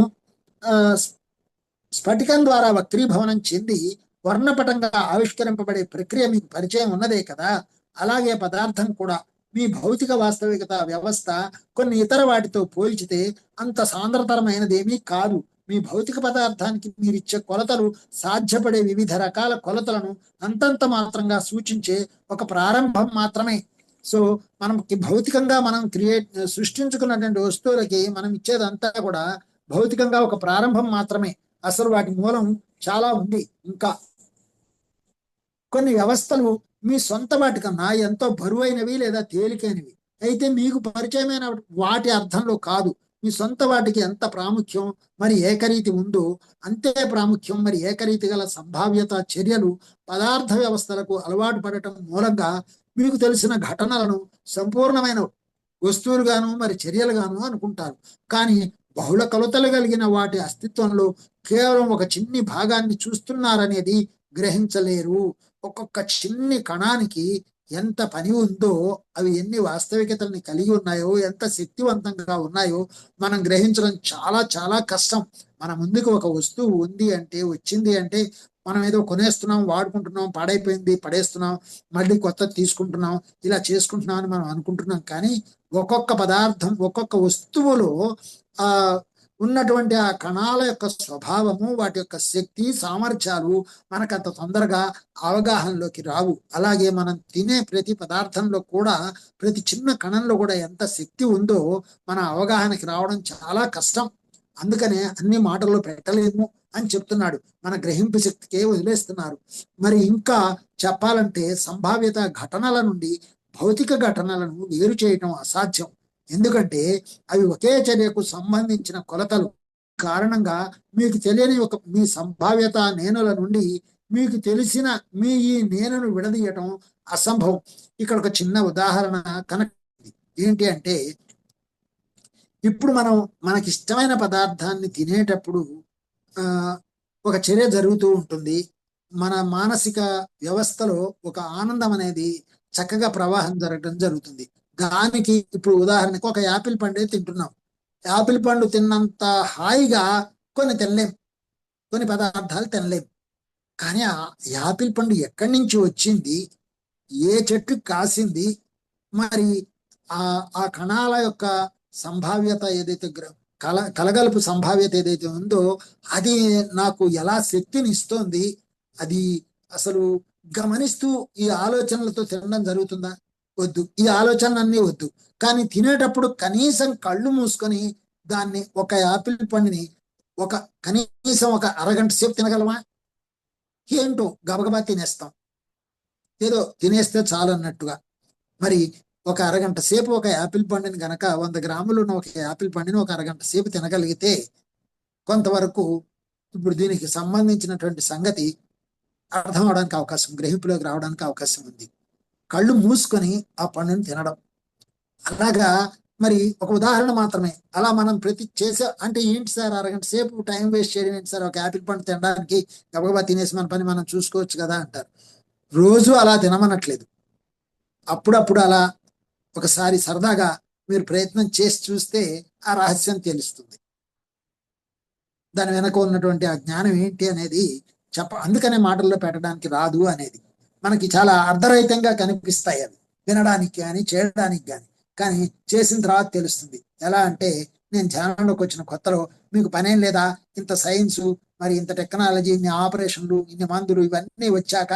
స్ఫటికం ద్వారా వక్రీభవనం చెంది వర్ణపటంగా ఆవిష్కరింపబడే ప్రక్రియ మీకు పరిచయం ఉన్నదే కదా. అలాగే పదార్థం కూడా మీ భౌతిక వాస్తవికత వ్యవస్థ కొన్ని ఇతర వాటితో పోల్చితే అంత సాంద్రతరమైనదేమీ కాదు. మీ భౌతిక పదార్థానికి మీరిచ్చే కొలతలు సాధ్యపడే వివిధ రకాల కొలతలను అంతంత మాత్రంగా సూచించే ఒక ప్రారంభం మాత్రమే. సో మనకి భౌతికంగా మనం సృష్టించుకున్నటువంటి వస్తువులకి మనం ఇచ్చేదంతా కూడా భౌతికంగా ఒక ప్రారంభం మాత్రమే. అసలు వాటి మూలం చాలా ఉంది. ఇంకా కొన్ని వ్యవస్థలు మీ సొంత వాటి కన్నా ఎంతో బరువైనవి లేదా తేలికైనవి అయితే మీకు పరిచయమైన వాటి అర్థంలో కాదు. మీ సొంత వాటికి ఎంత ప్రాముఖ్యం మరి ఏకరీతి ఉందో అంతే ప్రాముఖ్యం మరి ఏకరీతి గల సంభావ్యత చర్యలు పదార్థ వ్యవస్థలకు అలవాటు పడటం మూలంగా మీకు తెలిసిన ఘటనలను సంపూర్ణమైన వస్తువులుగాను మరి చర్యలుగాను అనుకుంటారు. కానీ బహుళ కొలతలు కలిగిన వాటి అస్తిత్వంలో కేవలం ఒక చిన్ని భాగాన్ని చూస్తున్నారనేది గ్రహించలేరు. ఒక్కొక్క చిన్ని కణానికి ఎంత పని ఉందో, అవి ఎన్ని వాస్తవికతల్ని కలిగి ఉన్నాయో, ఎంత శక్తివంతంగా ఉన్నాయో మనం గ్రహించడం చాలా చాలా కష్టం. మన ముందుకు ఒక వస్తువు ఉంది అంటే, వచ్చింది అంటే మనం ఏదో కొనేస్తున్నాం, వాడుకుంటున్నాం, పాడైపోయింది పడేస్తున్నాం, మళ్ళీ కొత్తది తీసుకుంటున్నాం, ఇలా చేసుకుంటున్నాం అని మనం అనుకుంటున్నాం. కానీ ఒక్కొక్క పదార్థం, ఒక్కొక్క వస్తువులో ఆ ఉన్నటువంటి ఆ కణాల యొక్క స్వభావము, వాటి యొక్క శక్తి సామర్థ్యాలు మనకంత తొందరగా అవగాహనలోకి రావు. అలాగే మనం తినే ప్రతి పదార్థంలో కూడా, ప్రతి చిన్న కణంలో కూడా ఎంత శక్తి ఉందో మన అవగాహనకి రావడం చాలా కష్టం. అందుకనే అన్ని మాటల్లో పెట్టలేము. అని చెప్తున్నాడు. మన గ్రహింపు శక్తికే వదిలేస్తున్నారు. మరి ఇంకా చెప్పాలంటే సంభావ్యత ఘటనల నుండి భౌతిక ఘటనలను వేరు చేయటం అసాధ్యం. ఎందుకంటే అవి ఒకే చర్యకు సంబంధించిన కొలతలు కారణంగా మీకు తెలియని మీ సంభావ్యత నేనుల నుండి మీకు తెలిసిన మీ ఈ నేనును విడదీయటం అసంభవం. ఇక్కడ ఒక చిన్న ఉదాహరణ కనెక్ట్ ఏంటి అంటే, ఇప్పుడు మనం మనకిష్టమైన పదార్థాన్ని తినేటప్పుడు ఒక చర్య జరుగుతూ ఉంటుంది. మన మానసిక వ్యవస్థలో ఒక ఆనందం అనేది చక్కగా ప్రవాహం జరగడం జరుగుతుంది. దానికి ఇప్పుడు ఉదాహరణకు ఒక యాపిల్ పండే తింటున్నాం. యాపిల్ పండు తిన్నంత హాయిగా కొన్ని తినలేం, కొన్ని పదార్థాలు తినలేం. కానీ ఆ యాపిల్ పండు ఎక్కడి నుంచి వచ్చింది, ఏ చెట్టు కాసింది, మరి ఆ కణాల యొక్క సంభావ్యత ఏదైతే కలగలుపు సంభావ్యత ఏదైతే ఉందో అది నాకు ఎలా శక్తిని ఇస్తోంది, అది అసలు గమనిస్తూ ఈ ఆలోచనలతో తినడం జరుగుతుందా? వద్దు. ఈ ఆలోచనలన్నీ వద్దు. కానీ తినేటప్పుడు కనీసం కళ్ళు మూసుకొని దాన్ని ఒక యాపిల్ పండుని కనీసం ఒక అరగంట సేపు తినగలమా? ఏంటో గబగబా తినేస్తాం, ఏదో తినేస్తే చాలు అన్నట్టుగా. మరి ఒక అరగంట సేపు ఒక యాపిల్ పండుని గనక 100 గ్రాములు ఉన్న ఒక యాపిల్ పండుని ఒక అరగంట సేపు తినగలిగితే కొంతవరకు ఇప్పుడు దీనికి సంబంధించినటువంటి సంగతి అర్థం అవడానికి అవకాశం, గ్రహింపులోకి రావడానికి అవకాశం ఉంది. కళ్ళు మూసుకొని ఆ పండుని తినడం. అలాగా మరి ఒక ఉదాహరణ మాత్రమే. అలా మనం అంటే ఏంటి సార్ అరగంట సేపు టైం వేస్ట్ చేయడం ఏంటి సార్, ఒక యాపిల్ పండు తినడానికి గబగబా తినేసి మన పని మనం చూసుకోవచ్చు కదా అంటారు. రోజు అలా తినమనట్లేదు. అప్పుడప్పుడు అలా ఒకసారి సరదాగా మీరు ప్రయత్నం చేసి చూస్తే ఆ రహస్యం తెలుస్తుంది. దాని వెనక ఉన్నటువంటి ఆ జ్ఞానం ఏంటి అనేది అందుకనే మాటల్లో పెట్టడానికి రాదు అనేది. మనకి చాలా అర్ధరహితంగా కనిపిస్తాయి అవి వినడానికి కానీ చేయడానికి కానీ చేసిన తర్వాత తెలుస్తుంది. ఎలా అంటే, నేను ధ్యానంలోకి వచ్చిన కొత్తలో మీకు పనేం లేదా, ఇంత సైన్సు, మరి ఇంత టెక్నాలజీ, ఇన్ని ఆపరేషన్లు, ఇన్ని మందులు ఇవన్నీ వచ్చాక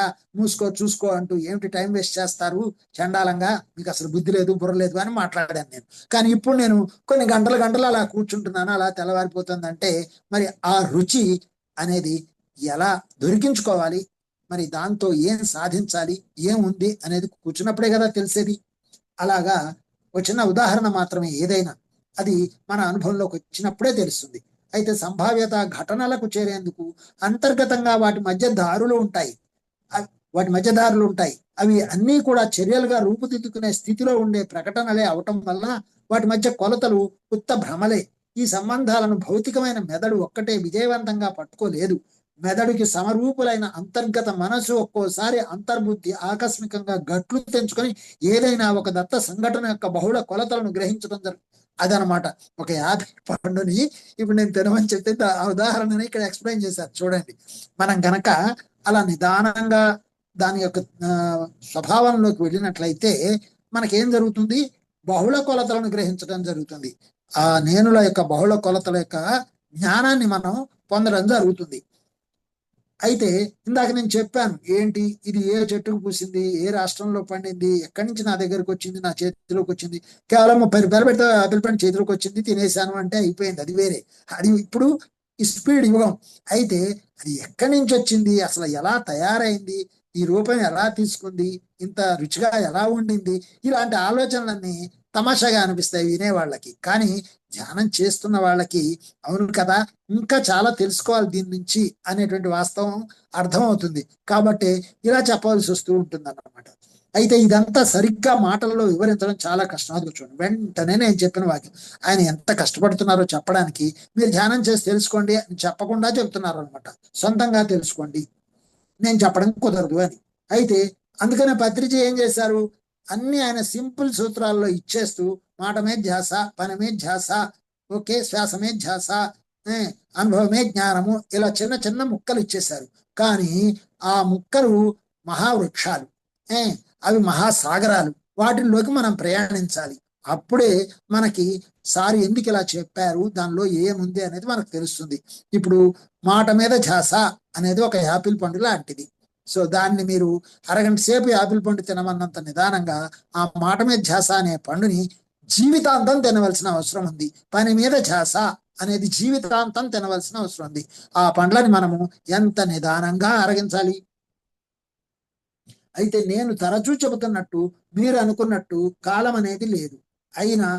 చూసుకో అంటూ ఏమిటి టైం వేస్ట్ చేస్తారు చండాలంగా, మీకు అసలు బుద్ధి లేదు బుర్ర లేదు అని మాట్లాడాను నేను. కానీ ఇప్పుడు నేను కొన్ని గంటలు అలా కూర్చుంటున్నాను, అలా తెల్లవారిపోతుందంటే మరి ఆ రుచి అనేది ఎలా దొరికించుకోవాలి, మరి దాంతో ఏం సాధించాలి, ఏం ఉంది అనేది కూర్చున్నప్పుడే కదా తెలిసేది. అలాగా ఒక చిన్న ఉదాహరణ మాత్రమే. ఏదైనా అది మన అనుభవంలోకి వచ్చినప్పుడే తెలుస్తుంది. అయితే సంభావ్యత ఘటనలకు చేరేందుకు అంతర్గతంగా వాటి మధ్య దారులు ఉంటాయి. అవి అన్నీ కూడా చర్యలుగా రూపుదిద్దుకునే స్థితిలో ఉండే ప్రకటనలే అవటం వల్ల వాటి మధ్య కొలతలు ఉత్త భ్రమలే. ఈ సంబంధాలను భౌతికమైన మెదడు ఒక్కటే విజయవంతంగా పట్టుకోలేదు. మెదడుకి సమరూపులైన అంతర్గత మనసు ఒక్కోసారి అంతర్బుద్ధి ఆకస్మికంగా గట్లు తెంచుకొని ఏదైనా ఒక దత్త సంఘటన యొక్క బహుళ కొలతలను గ్రహించడం అదనమాట. ఒక యాపిల్ పండుని ఇప్పుడు నేను తినమని చెప్తే ఆ ఉదాహరణని ఇక్కడ ఎక్స్ప్లెయిన్ చేశారు చూడండి. మనం గనక అలా నిదానంగా దాని యొక్క స్వభావంలోకి వెళ్ళినట్లయితే మనకేం జరుగుతుంది, బహుళ కొలతలను గ్రహించడం జరుగుతుంది. ఆ నేనుల యొక్క బహుళ కొలతల యొక్క జ్ఞానాన్ని మనం పొందడం జరుగుతుంది. అయితే ఇందాక నేను చెప్పాను ఏంటి, ఇది ఏ చెట్టుకు పూసింది, ఏ రాష్ట్రంలో పండింది, ఎక్కడి నుంచి నా దగ్గరకు వచ్చింది, నా చేతిలోకి వచ్చింది, కేవలం 30 రూపాయలు పెడితే ఆపిల్ పండు చేతిలోకి వచ్చింది, తినేసాను అంటే అయిపోయింది, అది వేరే. అది ఇప్పుడు ఈ స్పీడ్ యుగం. అయితే అది ఎక్కడి నుంచి వచ్చింది, అసలు ఎలా తయారైంది, ఈ రూపం ఎలా తీసుకుంది, ఇంత రుచిగా ఎలా ఉండింది, ఇలాంటి ఆలోచనలన్నీ తమాషాగా అనిపిస్తాయి వినే వాళ్ళకి. కానీ ధ్యానం చేస్తున్న వాళ్ళకి అవును కదా, ఇంకా చాలా తెలుసుకోవాలి దీని నుంచి అనేటువంటి వాస్తవం అర్థమవుతుంది. కాబట్టి ఇలా చెప్పాల్సి వస్తూ ఉంటుంది అన్నమాట. అయితే ఇదంతా సరిగ్గా మాటల్లో వివరించడం చాలా కష్టం. అది చూడండి, వెంటనే నేను చెప్పిన వాక్యం ఆయన ఎంత కష్టపడుతున్నారో చెప్పడానికి, మీరు ధ్యానం చేసి తెలుసుకోండి అని చెప్పకుండా చెప్తున్నారు అనమాట. సొంతంగా తెలుసుకోండి, నేను చెప్పడం కుదరదు అని. అయితే అందుకనే పత్రిజీ ఏం చేశారు, అన్ని ఆయన సింపుల్ సూత్రాల్లో ఇచ్చేస్తూ మాట మీద ధ్యాస, పని మీద ధ్యాస, ఓకే, శ్వాస మీద ధ్యాస, అనుభవమే జ్ఞానము, ఇలా చిన్న చిన్న ముక్కలు ఇచ్చేశారు. కానీ ఆ ముక్కలు మహావృక్షాలు, అవి మహాసాగరాలు. వాటిల్లోకి మనం ప్రయాణించాలి. అప్పుడే మనకి సారి ఎందుకు ఇలా చెప్పారు, దానిలో ఏముంది అనేది మనకు తెలుస్తుంది. ఇప్పుడు మాట మీద ధ్యాస అనేది ఒక యాపిల్ పండు లాంటిది. సో దాన్ని మీరు అరగంట సేపు యాపిల్ పండు తినమన్నంత నిదానంగా ఆ మాట మీద ధ్యాస అనే పండుని జీవితాంతం తినవలసిన అవసరం ఉంది. పని మీద ధ్యాస అనేది జీవితాంతం తినవలసిన అవసరం ఉంది. ఆ పండ్లని మనము ఎంత నిదానంగా అరగించాలి. అయితే నేను తరచూ చెబుతున్నట్టు మీరు అనుకున్నట్టు కాలం అనేది లేదు. అయినా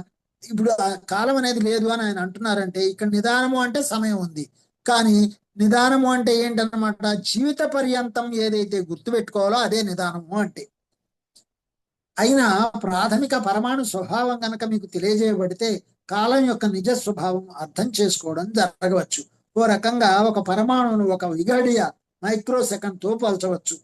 ఇప్పుడు ఆ కాలం అనేది లేదు అని ఆయన అంటున్నారంటే ఇక్కడ నిదానము అంటే సమయం ఉంది. కానీ నిదానము అంటే ఏంటన్నమాట, జీవిత పర్యంతం ఏదైతే గుర్తుపెట్టుకోవాలో అదే నిదానము అంటే. అయినా ప్రాథమిక పరమాణు స్వభావం కనుక మీకు తెలియజేయబడితే కాలం యొక్క నిజ స్వభావం అర్థం చేసుకోవడం జరగవచ్చు. ఓ రకంగా ఒక పరమాణువును ఒక విఘడియ మైక్రో సెకండ్ తో పోల్చవచ్చు.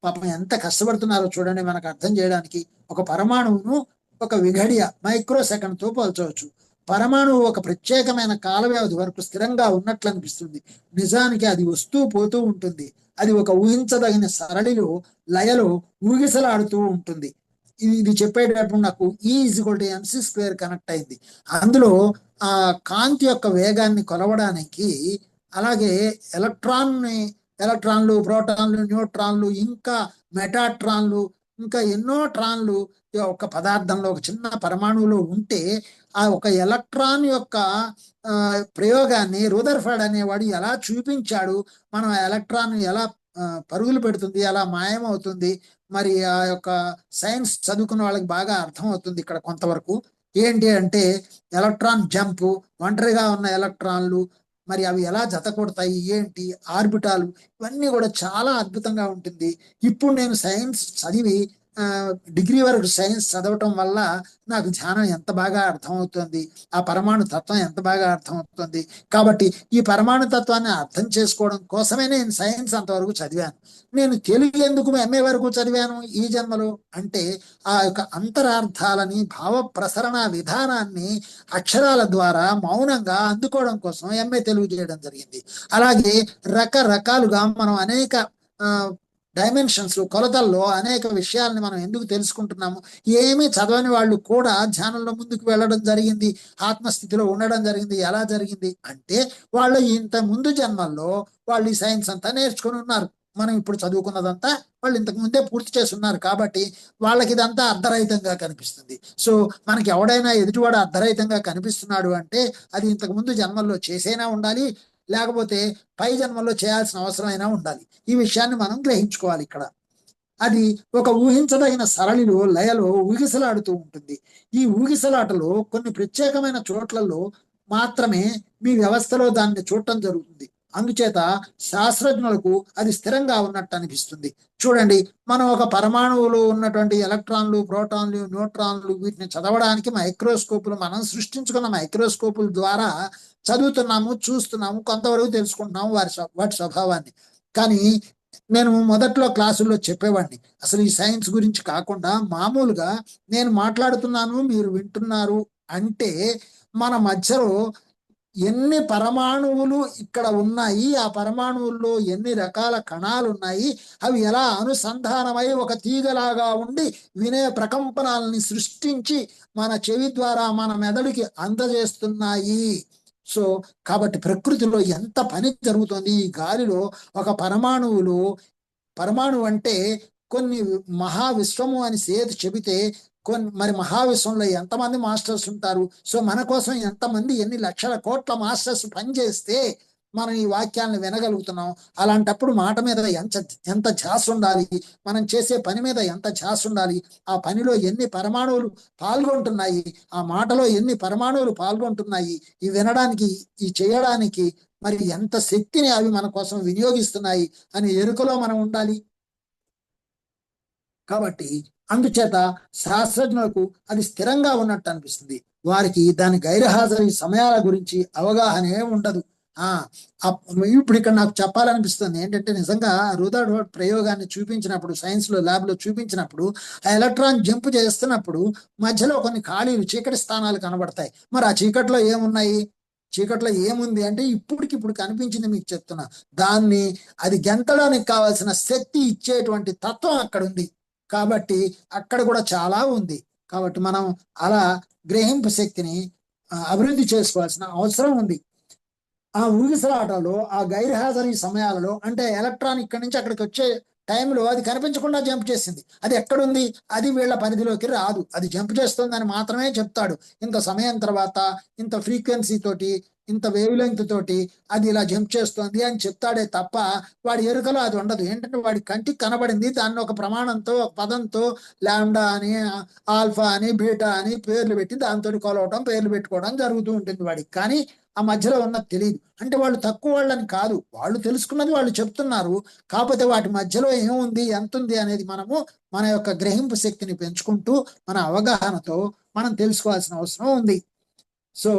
పాపం ఎంత కష్టపడుతున్నారో చూడండి మనకు అర్థం చేయడానికి. ఒక పరమాణువును ఒక విఘడియ మైక్రో సెకండ్ తో పోల్చవచ్చు. పరమాణువు ఒక ప్రత్యేకమైన కాల వ్యవధి వరకు స్థిరంగా ఉన్నట్లు అనిపిస్తుంది. నిజానికి అది వస్తూ పోతూ ఉంటుంది. అది ఒక ఊహించదగిన సరళిలో లయలో ఊగిసలాడుతూ ఉంటుంది. ఇది చెప్పేటప్పుడు నాకు E=mc² కనెక్ట్ అయింది. అందులో ఆ కాంతి యొక్క వేగాన్ని కొలవడానికి, అలాగే ఎలక్ట్రాన్లు, ప్రోటాన్లు, న్యూట్రాన్లు, ఇంకా మెటాట్రాన్లు, ఇంకా ఎన్నో ట్రాన్లు ఒక పదార్థంలో ఒక చిన్న పరమాణువులో ఉంటే ఆ ఒక ఎలక్ట్రాన్ యొక్క ప్రయోగాన్ని రూదర్ఫర్డ్ అనేవాడు ఎలా చూపించాడు, మనం ఆ ఎలక్ట్రాన్ ఎలా పరుగులు పెడుతుంది, ఎలా మాయమవుతుంది, మరి ఆ యొక్క సైన్స్ చదువుకున్న వాళ్ళకి బాగా అర్థం అవుతుంది ఇక్కడ కొంతవరకు. ఏంటి అంటే ఎలక్ట్రాన్ జంప్, ఒంటరిగా ఉన్న ఎలక్ట్రాన్లు, మరి అవి ఎలా జత కొడతాయి, ఏంటి ఆర్బిటాలు, ఇవన్నీ కూడా చాలా అద్భుతంగా ఉంటుంది. ఇప్పుడు నేను సైన్స్ చదివి డిగ్రీ వరకు సైన్స్ చదవటం వల్ల నాకు ధ్యానం ఎంత బాగా అర్థమవుతుంది, ఆ పరమాణు తత్వం ఎంత బాగా అర్థమవుతుంది. కాబట్టి ఈ పరమాణు తత్వాన్ని అర్థం చేసుకోవడం కోసమే నేను సైన్స్ అంతవరకు చదివాను. నేను తెలుగు ఎందుకు MA వరకు చదివాను ఈ జన్మలో అంటే ఆ యొక్క అంతరార్థాలని, భావ ప్రసరణ విధానాన్ని అక్షరాల ద్వారా మౌనంగా అందుకోవడం కోసం MA తెలుగు చేయడం జరిగింది. అలాగే రకరకాలుగా మనం అనేక డైమెన్షన్స్, కొలతల్లో అనేక విషయాల్ని మనం ఎందుకు తెలుసుకుంటున్నాము, ఏమీ చదవని వాళ్ళు కూడా ధ్యానంలో ముందుకు వెళ్ళడం జరిగింది, ఆత్మస్థితిలో ఉండడం జరిగింది. ఎలా జరిగింది అంటే వాళ్ళు ఇంత ముందు జన్మల్లో వాళ్ళు ఈ సైన్స్ అంతా నేర్చుకుని ఉన్నారు. మనం ఇప్పుడు చదువుకున్నదంతా వాళ్ళు ఇంతకు ముందే పూర్తి చేసి ఉన్నారు. కాబట్టి వాళ్ళకి ఇదంతా అర్ధరహితంగా కనిపిస్తుంది. సో మనకి ఎవడైనా ఎదుటివాడు అర్ధరహితంగా కనిపిస్తున్నాడు అంటే అది ఇంతకు ముందు జన్మల్లో చేసైనా ఉండాలి, లేకపోతే పై జన్మల్లో చేయాల్సిన అవసరమైనా ఉండాలి. ఈ విషయాన్ని మనం గ్రహించుకోవాలి ఇక్కడ. అది ఒక ఊహించదగిన సరళిలో లయలో ఊగిసలాడుతూ ఉంటుంది. ఈ ఊగిసలాటలో కొన్ని ప్రత్యేకమైన చోట్లలో మాత్రమే మీ వ్యవస్థలో దాన్ని చూడటం జరుగుతుంది. అందుచేత శాస్త్రజ్ఞులకు అది స్థిరంగా ఉన్నట్టు అనిపిస్తుంది. చూడండి, మనం ఒక పరమాణువులో ఉన్నటువంటి ఎలక్ట్రాన్లు, ప్రోటాన్లు, న్యూట్రాన్లు వీటిని చదవడానికి మైక్రోస్కోపులు, మనం సృష్టించుకున్న మైక్రోస్కోపుల ద్వారా చదువుతున్నాము, చూస్తున్నాము, కొంతవరకు తెలుసుకుంటున్నాము వాటి స్వభావాన్ని. కానీ నేను మొదట్లో క్లాసుల్లో చెప్పేవాడిని, అసలు ఈ సైన్స్ గురించి కాకుండా మామూలుగా నేను మాట్లాడుతున్నాను, మీరు వింటున్నారు అంటే మన మధ్యలో ఎన్ని పరమాణువులు ఇక్కడ ఉన్నాయి, ఆ పరమాణువుల్లో ఎన్ని రకాల కణాలు ఉన్నాయి, అవి ఎలా అనుసంధానమై ఒక తీగలాగా ఉండి వినే ప్రకంపనాలని సృష్టించి మన చెవి ద్వారా మన మెదడుకి అందజేస్తున్నాయి. సో కాబట్టి ప్రకృతిలో ఎంత పని జరుగుతుంది. ఈ గాలిలో ఒక పరమాణువు అంటే కొన్ని మహావిశ్వము అని సేతు చెబితే మరి మహావిశ్వంలో ఎంతమంది మాస్టర్స్ ఉంటారు. సో మన కోసం ఎంతమంది, ఎన్ని లక్షల కోట్ల మాస్టర్స్ పనిచేస్తే మనం ఈ వాక్యాలను వినగలుగుతున్నాం. అలాంటప్పుడు మాట మీద ఎంత ధ్యాస ఉండాలి, మనం చేసే పని మీద ఎంత ధ్యాస ఉండాలి, ఆ పనిలో ఎన్ని పరమాణువులు పాల్గొంటున్నాయి, ఆ మాటలో ఎన్ని పరమాణువులు పాల్గొంటున్నాయి, ఈ వినడానికి, ఈ చేయడానికి మరి ఎంత శక్తిని అవి మన కోసం వినియోగిస్తున్నాయి అని ఎరుకలో మనం ఉండాలి. కాబట్టి అందుచేత శాస్త్రజ్ఞులకు అది స్థిరంగా ఉన్నట్టు అనిపిస్తుంది. వారికి దాని గైర్హాజరీ సమయాల గురించి అవగాహనే ఉండదు. ఇప్పుడు ఇక్కడ నాకు చెప్పాలనిపిస్తుంది ఏంటంటే, నిజంగా రూదర్ఫర్డ్ ప్రయోగాన్ని చూపించినప్పుడు, సైన్స్ లో ల్యాబ్ లో చూపించినప్పుడు, ఆ ఎలక్ట్రాన్ జంప్ చేస్తున్నప్పుడు మధ్యలో కొన్ని ఖాళీలు, చీకటి స్థానాలు కనబడతాయి. మరి ఆ చీకట్లో ఏమున్నాయి, చీకట్లో ఏముంది అంటే ఇప్పటికిప్పుడు కనిపించింది మీకు చెప్తున్నా. దాన్ని అది గెంతడానికి కావాల్సిన శక్తి ఇచ్చేటువంటి తత్వం అక్కడ ఉంది. కాబట్టి అక్కడ కూడా చాలా ఉంది. కాబట్టి మనం అలా గ్రహింపు శక్తిని అభివృద్ధి చేసుకోవాల్సిన అవసరం ఉంది. ఆ ఊగిసలాటలో, ఆ గైర్హాజరీ సమయాలలో, అంటే ఎలక్ట్రాన్ ఇక్కడి నుంచి అక్కడికి వచ్చే టైంలో అది కనిపించకుండా జంప్ చేసింది. అది ఎక్కడుంది, అది వీళ్ళ పరిధిలోకి రాదు. అది జంప్ చేస్తుందని మాత్రమే చెప్తాడు. ఇంత సమయం తర్వాత, ఇంత ఫ్రీక్వెన్సీ తోటి, ఇంత వేవ్ లెంగ్త్ తోటి అది ఇలా జంప్ చేస్తోంది అని చెప్తాడే తప్ప వాడి ఎరుకలో అది ఉండదు. ఏంటంటే వాడి కంటికి కనబడింది, దాన్ని ఒక ప్రమాణంతో ఒక పదంతో లాండా అని ఆల్ఫా అని బీటా అని పేర్లు పెట్టి దాంతో కొలవటం పేర్లు పెట్టుకోవడం జరుగుతూ ఉంటుంది వాడికి. కానీ ఆ మధ్యలో ఉన్నది తెలియదు. అంటే వాళ్ళు తక్కువ వాళ్ళని కాదు, వాళ్ళు తెలుసుకున్నది వాళ్ళు చెప్తున్నారు. కాకపోతే వాటి మధ్యలో ఏముంది ఎంత ఉంది అనేది మనము మన యొక్క గ్రహింపు శక్తిని పెంచుకుంటూ మన అవగాహనతో మనం తెలుసుకోవాల్సిన అవసరం ఉంది. సో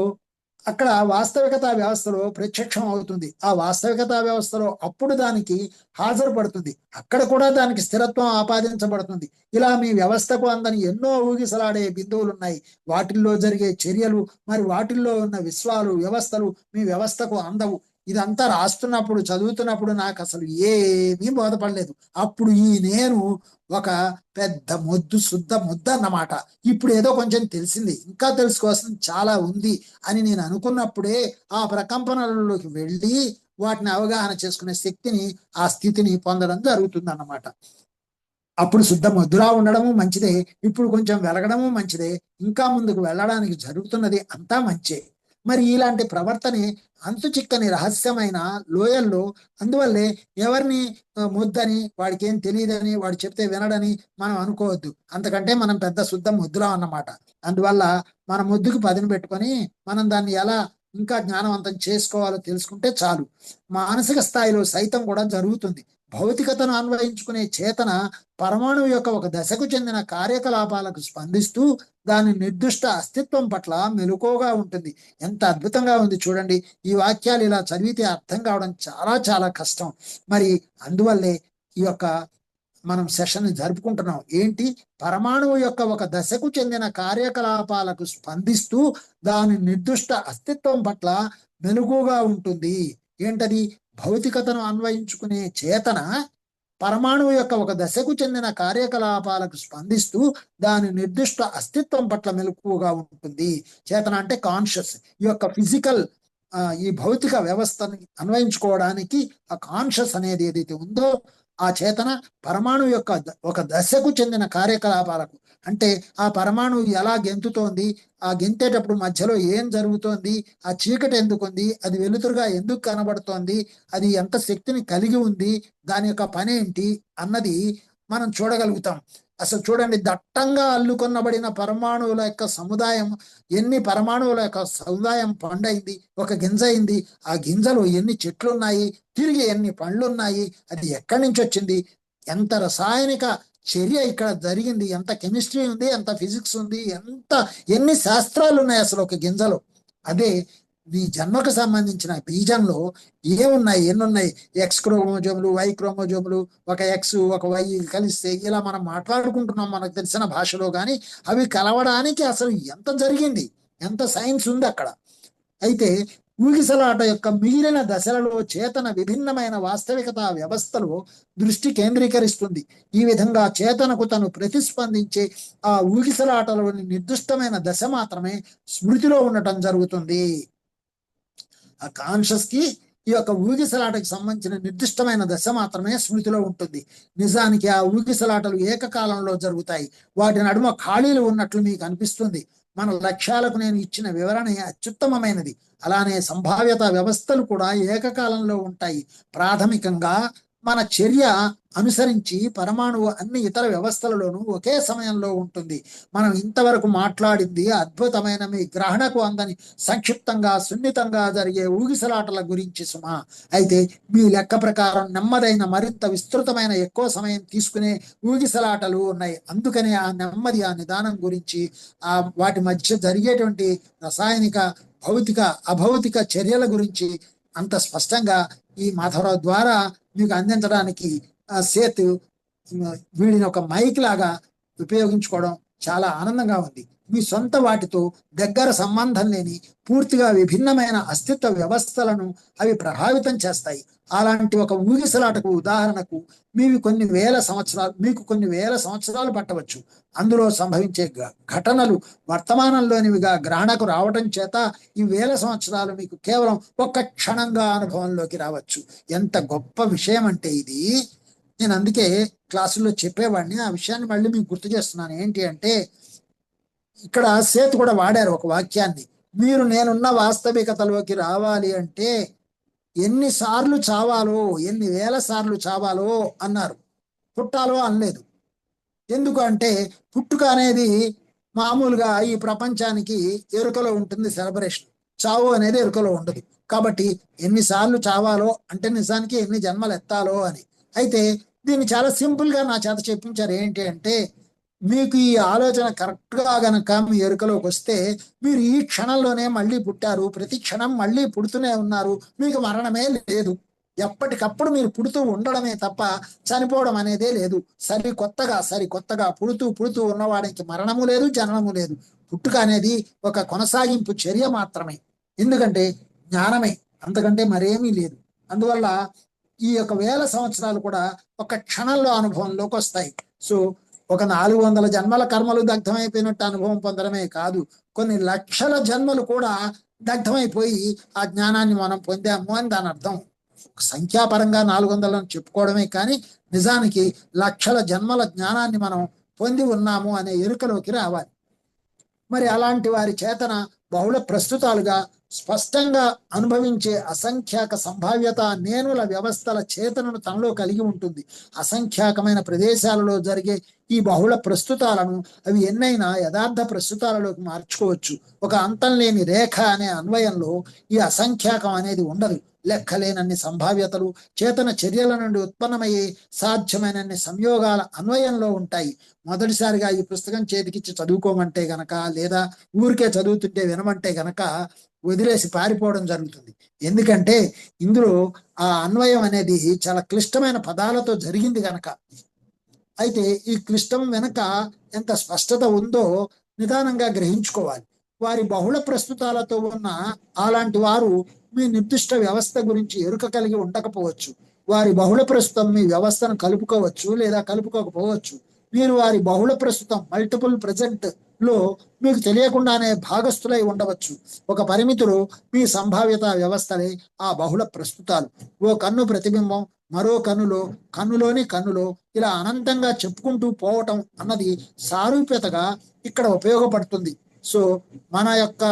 అక్కడ వాస్తవికతా వ్యవస్థలో ప్రత్యక్షం అవుతుంది. ఆ వాస్తవికతా వ్యవస్థలో అప్పుడు దానికి హాజరుపడుతుంది, అక్కడ కూడా దానికి స్థిరత్వం ఆపాదించబడుతుంది. ఇలా మీ వ్యవస్థకు అందని ఎన్నో ఊగిసలాడే బిందువులు ఉన్నాయి. వాటిల్లో జరిగే చర్యలు మరి వాటిల్లో ఉన్న విశ్వాలు వ్యవస్థలు మీ వ్యవస్థకు అందవు. ఇదంతా రాస్తున్నప్పుడు చదువుతున్నప్పుడు నాకు అసలు ఏమీ బోధపడలేదు. అప్పుడు ఈ నేను ఒక పెద్ద మొద్దు శుద్ధ ముద్ద అన్నమాట. ఇప్పుడు ఏదో కొంచెం తెలిసింది, ఇంకా తెలుసుకోవాల్సింది చాలా ఉంది అని నేను అనుకున్నప్పుడే ఆ ప్రకంపనలలోకి వెళ్ళి వాటిని అవగాహన చేసుకునే శక్తిని ఆ స్థితిని పొందడం జరుగుతుంది అన్నమాట. అప్పుడు శుద్ధ మొద్దులా ఉండడము మంచిదే, ఇప్పుడు కొంచెం వెలగడము మంచిదే, ఇంకా ముందుకు వెళ్ళడానికి జరుగుతున్నది అంతా మంచే. మరి ఇలాంటి ప్రవర్తనే అంతు చిక్కని రహస్యమైన లోయల్లో. అందువల్లే ఎవరిని ముద్దని వాడికి ఏం తెలియదని వాడు చెప్తే వినడని మనం అనుకోవద్దు. అంతకంటే మనం పెద్ద శుద్ధ ముద్దులా అన్నమాట. అందువల్ల మన ముద్దుకు పదును పెట్టుకొని మనం దాన్ని ఎలా ఇంకా జ్ఞానవంతం చేసుకోవాలో తెలుసుకుంటే చాలు. మానసిక స్థాయిలో సైతం కూడా జరుగుతుంది. భౌతికతను అన్వయించుకునే చేతన పరమాణువు యొక్క ఒక దశకు చెందిన కార్యకలాపాలకు స్పందిస్తూ దాని నిర్దిష్ట అస్తిత్వం పట్ల మెలకువగా ఉంటుంది. ఎంత అద్భుతంగా ఉంది చూడండి. ఈ వాక్యాలు ఇలా చదివితే అర్థం కావడం చాలా చాలా కష్టం. మరి అందువల్లే ఈ యొక్క మనం సెషన్ జరుపుకుంటున్నాం. ఏంటి? పరమాణువు యొక్క ఒక దశకు చెందిన కార్యకలాపాలకు స్పందిస్తూ దాని నిర్దిష్ట అస్తిత్వం పట్ల మెలకువగా ఉంటుంది. ఏంటది? భౌతికతను అన్వయించుకునే చేతన పరమాణువు యొక్క ఒక దశకు చెందిన కార్యకలాపాలకు స్పందిస్తూ దాని నిర్దిష్ట అస్తిత్వం పట్ల మెలకువగా ఉంటుంది. చేతన అంటే కాన్షియస్. ఈ యొక్క ఫిజికల్ ఈ భౌతిక వ్యవస్థని అన్వయించుకోవడానికి ఆ కాన్షియస్ అనేది ఏదైతే ఉందో ఆ చేతన పరమాణువు యొక్క ఒక దశకు చెందిన కార్యకలాపాలకు, అంటే ఆ పరమాణువు ఎలా గెంతుతోంది, ఆ గెంతేటప్పుడు మధ్యలో ఏం జరుగుతోంది, ఆ చీకటి ఎందుకు ఉంది, అది వెలుతురుగా ఎందుకు కనబడుతోంది, అది ఎంత శక్తిని కలిగి ఉంది, దాని యొక్క పని ఏంటి అన్నది మనం చూడగలుగుతాం. అసలు చూడండి, దట్టంగా అల్లుకొనబడిన పరమాణువుల యొక్క సముదాయం, ఎన్ని పరమాణువుల యొక్క సముదాయం పండైంది, ఒక గింజ అయింది. ఆ గింజలో ఎన్ని చెట్లు ఉన్నాయి, తిరిగి ఎన్ని పండ్లు ఉన్నాయి, అది ఎక్కడి నుంచి వచ్చింది, ఎంత రసాయనిక చర్య ఇక్కడ జరిగింది, ఎంత కెమిస్ట్రీ ఉంది, ఎంత ఫిజిక్స్ ఉంది, ఎన్ని శాస్త్రాలు ఉన్నాయి అసలు ఒక గింజలో. అదే నీ జన్మకు సంబంధించిన బీజంలో ఏమున్నాయి, ఎన్నున్నాయి, ఎక్స్ క్రోమోజోములు, వై క్రోమోజోములు, ఒక ఎక్స్ ఒక వై కలిస్తే ఇలా మనం మాట్లాడుకుంటున్నాం మనకు తెలిసిన భాషలో. కానీ అవి కలవడానికి అసలు ఎంత జరిగింది, ఎంత సైన్స్ ఉంది అక్కడ. అయితే ఊగిసలాట యొక్క మిగిలిన దశలలో చేతన విభిన్నమైన వాస్తవికత వ్యవస్థలో దృష్టి కేంద్రీకరిస్తుంది. ఈ విధంగా చేతనకు తను ప్రతిస్పందించే ఆ ఊగిసలాటలోని నిర్దిష్టమైన దశ మాత్రమే స్మృతిలో ఉండటం జరుగుతుంది. ఆ కాన్షియస్ కి ఈ యొక్క ఊగిసలాటకి సంబంధించిన నిర్దిష్టమైన దశ మాత్రమే స్మృతిలో ఉంటుంది. నిజానికి ఆ ఊగిసలాటలు ఏకకాలంలో జరుగుతాయి. వాటి నడుమ ఖాళీలు ఉన్నట్లు మీకు అనిపిస్తుంది. మన లక్ష్యాలకు నేను ఇచ్చిన వివరణ అత్యుత్తమమైనది. అలానే సంభావ్యత వ్యవస్థలు కూడా ఏకకాలంలో ఉంటాయి. ప్రాథమికంగా మన చర్య అనుసరించి పరమాణువు అన్ని ఇతర వ్యవస్థలలోనూ ఒకే సమయంలో ఉంటుంది. మనం ఇంతవరకు మాట్లాడింది అద్భుతమైన మీ గ్రహణకు అందని సంక్షిప్తంగా సున్నితంగా జరిగే ఊగిసలాటల గురించి సుమా. అయితే మీ లెక్క ప్రకారం నెమ్మదైన మరింత విస్తృతమైన ఎక్కువ సమయం తీసుకునే ఊగిసలాటలు ఉన్నాయి. అందుకనే ఆ నెమ్మది ఆ నిదానం గురించి వాటి మధ్య జరిగేటువంటి రసాయనిక భౌతిక అభౌతిక చర్యల గురించి అంత స్పష్టంగా ఈ మాధవరావు ద్వారా మీకు అందించడానికి సేతు వీడిని ఒక మైక్ లాగా ఉపయోగించుకోవడం చాలా ఆనందంగా ఉంది. మీ సొంత వాటితో దగ్గర సంబంధం లేని పూర్తిగా విభిన్నమైన అస్తిత్వ వ్యవస్థలను అవి ప్రభావితం చేస్తాయి. అలాంటి ఒక ఊగిసలాటకు ఉదాహరణకు మీకు కొన్ని వేల సంవత్సరాలు పట్టవచ్చు. అందులో సంభవించే ఘటనలు వర్తమానంలోనివిగా గ్రహణకు రావటం చేత ఈ వేల సంవత్సరాలు మీకు కేవలం ఒక్క క్షణంగా అనుభవంలోకి రావచ్చు. ఎంత గొప్ప విషయం అంటే ఇది. నేను అందుకే క్లాసుల్లో చెప్పేవాడిని. ఆ విషయాన్ని మళ్ళీ మీకు గుర్తు చేస్తున్నాను. ఏంటి అంటే ఇక్కడ సేతు కూడా వాడారు ఒక వాక్యాన్ని. మీరు నేనున్న వాస్తవికతలోకి రావాలి అంటే ఎన్నిసార్లు చావాలో, ఎన్ని వేల సార్లు చావాలో అన్నారు. పుట్టాలో అనలేదు. ఎందుకు అంటే పుట్టుక అనేది మామూలుగా ఈ ప్రపంచానికి ఎరుకలో ఉంటుంది సెలబ్రేషన్. చావు అనేది ఎరుకలో ఉండదు. కాబట్టి ఎన్నిసార్లు చావాలో అంటే నిజానికి ఎన్ని జన్మలు ఎత్తాలో అని. అయితే దీన్ని చాలా సింపుల్ గా నా చేత చెప్పించారు. ఏంటి అంటే మీకు ఈ ఆలోచన కరెక్ట్ గా గనక మీ ఎరుకలోకి వస్తే మీరు ఈ క్షణంలోనే మళ్ళీ పుట్టారు, ప్రతి క్షణం మళ్ళీ పుడుతూనే ఉన్నారు, మీకు మరణమే లేదు. ఎప్పటికప్పుడు మీరు పుడుతూ ఉండడమే తప్ప చనిపోవడం అనేదే లేదు. సరికొత్తగా పుడుతూ పుడుతూ ఉన్నవాడికి మరణము లేదు, జననము లేదు. పుట్టుక అనేది ఒక కొనసాగింపు చర్య మాత్రమే. ఎందుకంటే జ్ఞానమే, అంతకంటే మరేమీ లేదు. అందువల్ల ఈ యొక్క వేల సంవత్సరాలు కూడా ఒక క్షణంలో అనుభవంలోకి వస్తాయి. సో ఒక 400 జన్మల కర్మలు దగ్ధమైపోయినట్టు అనుభవం పొందడమే కాదు, కొన్ని లక్షల జన్మలు కూడా దగ్ధమైపోయి ఆ జ్ఞానాన్ని మనం పొందాము అని దాని అర్థం. సంఖ్యాపరంగా 400 అని చెప్పుకోవడమే కానీ నిజానికి లక్షల జన్మల జ్ఞానాన్ని మనం పొంది ఉన్నాము అనే ఎరుకలోకి రావాలి. మరి అలాంటి వారి చేతన బహుళ ప్రస్తుతాలుగా స్పష్టంగా అనుభవించే అసంఖ్యాక సంభావ్యత నేనుల వ్యవస్థల చేతనను తనలో కలిగి ఉంటుంది. అసంఖ్యాకమైన ప్రదేశాలలో జరిగే ఈ బహుళ ప్రస్తుతాలను అవి ఎన్నైనా యథార్థ ప్రస్తుతాలలోకి మార్చుకోవచ్చు. ఒక అంతం లేని రేఖ అనే అన్వయంలో ఈ అసంఖ్యాకం అనేది ఉండదు. లెక్కలేనన్ని సంభావ్యతలు చేతన చర్యల నుండి ఉత్పన్నమయ్యే సాధ్యమైనన్ని సంయోగాల అన్వయంలో ఉంటాయి. మొదటిసారిగా ఈ పుస్తకం చేతికిచ్చి చదువుకోమంటే గనక, లేదా ఊరికే చదువుతుంటే వినమంటే గనక వదిలేసి పారిపోవడం జరుగుతుంది. ఎందుకంటే ఇందులో ఆ అన్వయం అనేది చాలా క్లిష్టమైన పదాలతో జరిగింది గనక. అయితే ఈ క్లిష్టం వెనక ఎంత స్పష్టత ఉందో నిదానంగా గ్రహించుకోవాలి. వారి బహుళ ప్రస్తుతాలతో ఉన్న అలాంటి వారు మీ నిర్దిష్ట వ్యవస్థ గురించి ఎరుక కలిగి ఉండకపోవచ్చు. వారి బహుళ ప్రస్తుతం మీ వ్యవస్థను కలుపుకోవచ్చు లేదా కలుపుకోకపోవచ్చు. మీరు వారి బహుళ ప్రస్తుతం మల్టిపుల్ ప్రజెంట్ లో మీకు తెలియకుండానే భాగస్థులై ఉండవచ్చు. ఒక పరిమితిలో మీ సంభావ్యత వ్యవస్థలే ఆ బహుళ ప్రస్తుతాలు. ఓ కన్ను ప్రతిబింబం మరో కన్నులోని కన్నులో ఇలా అనంతంగా చెప్పుకుంటూ పోవటం అన్నది సారూప్యతగా ఇక్కడ ఉపయోగపడుతుంది. సో మన యొక్క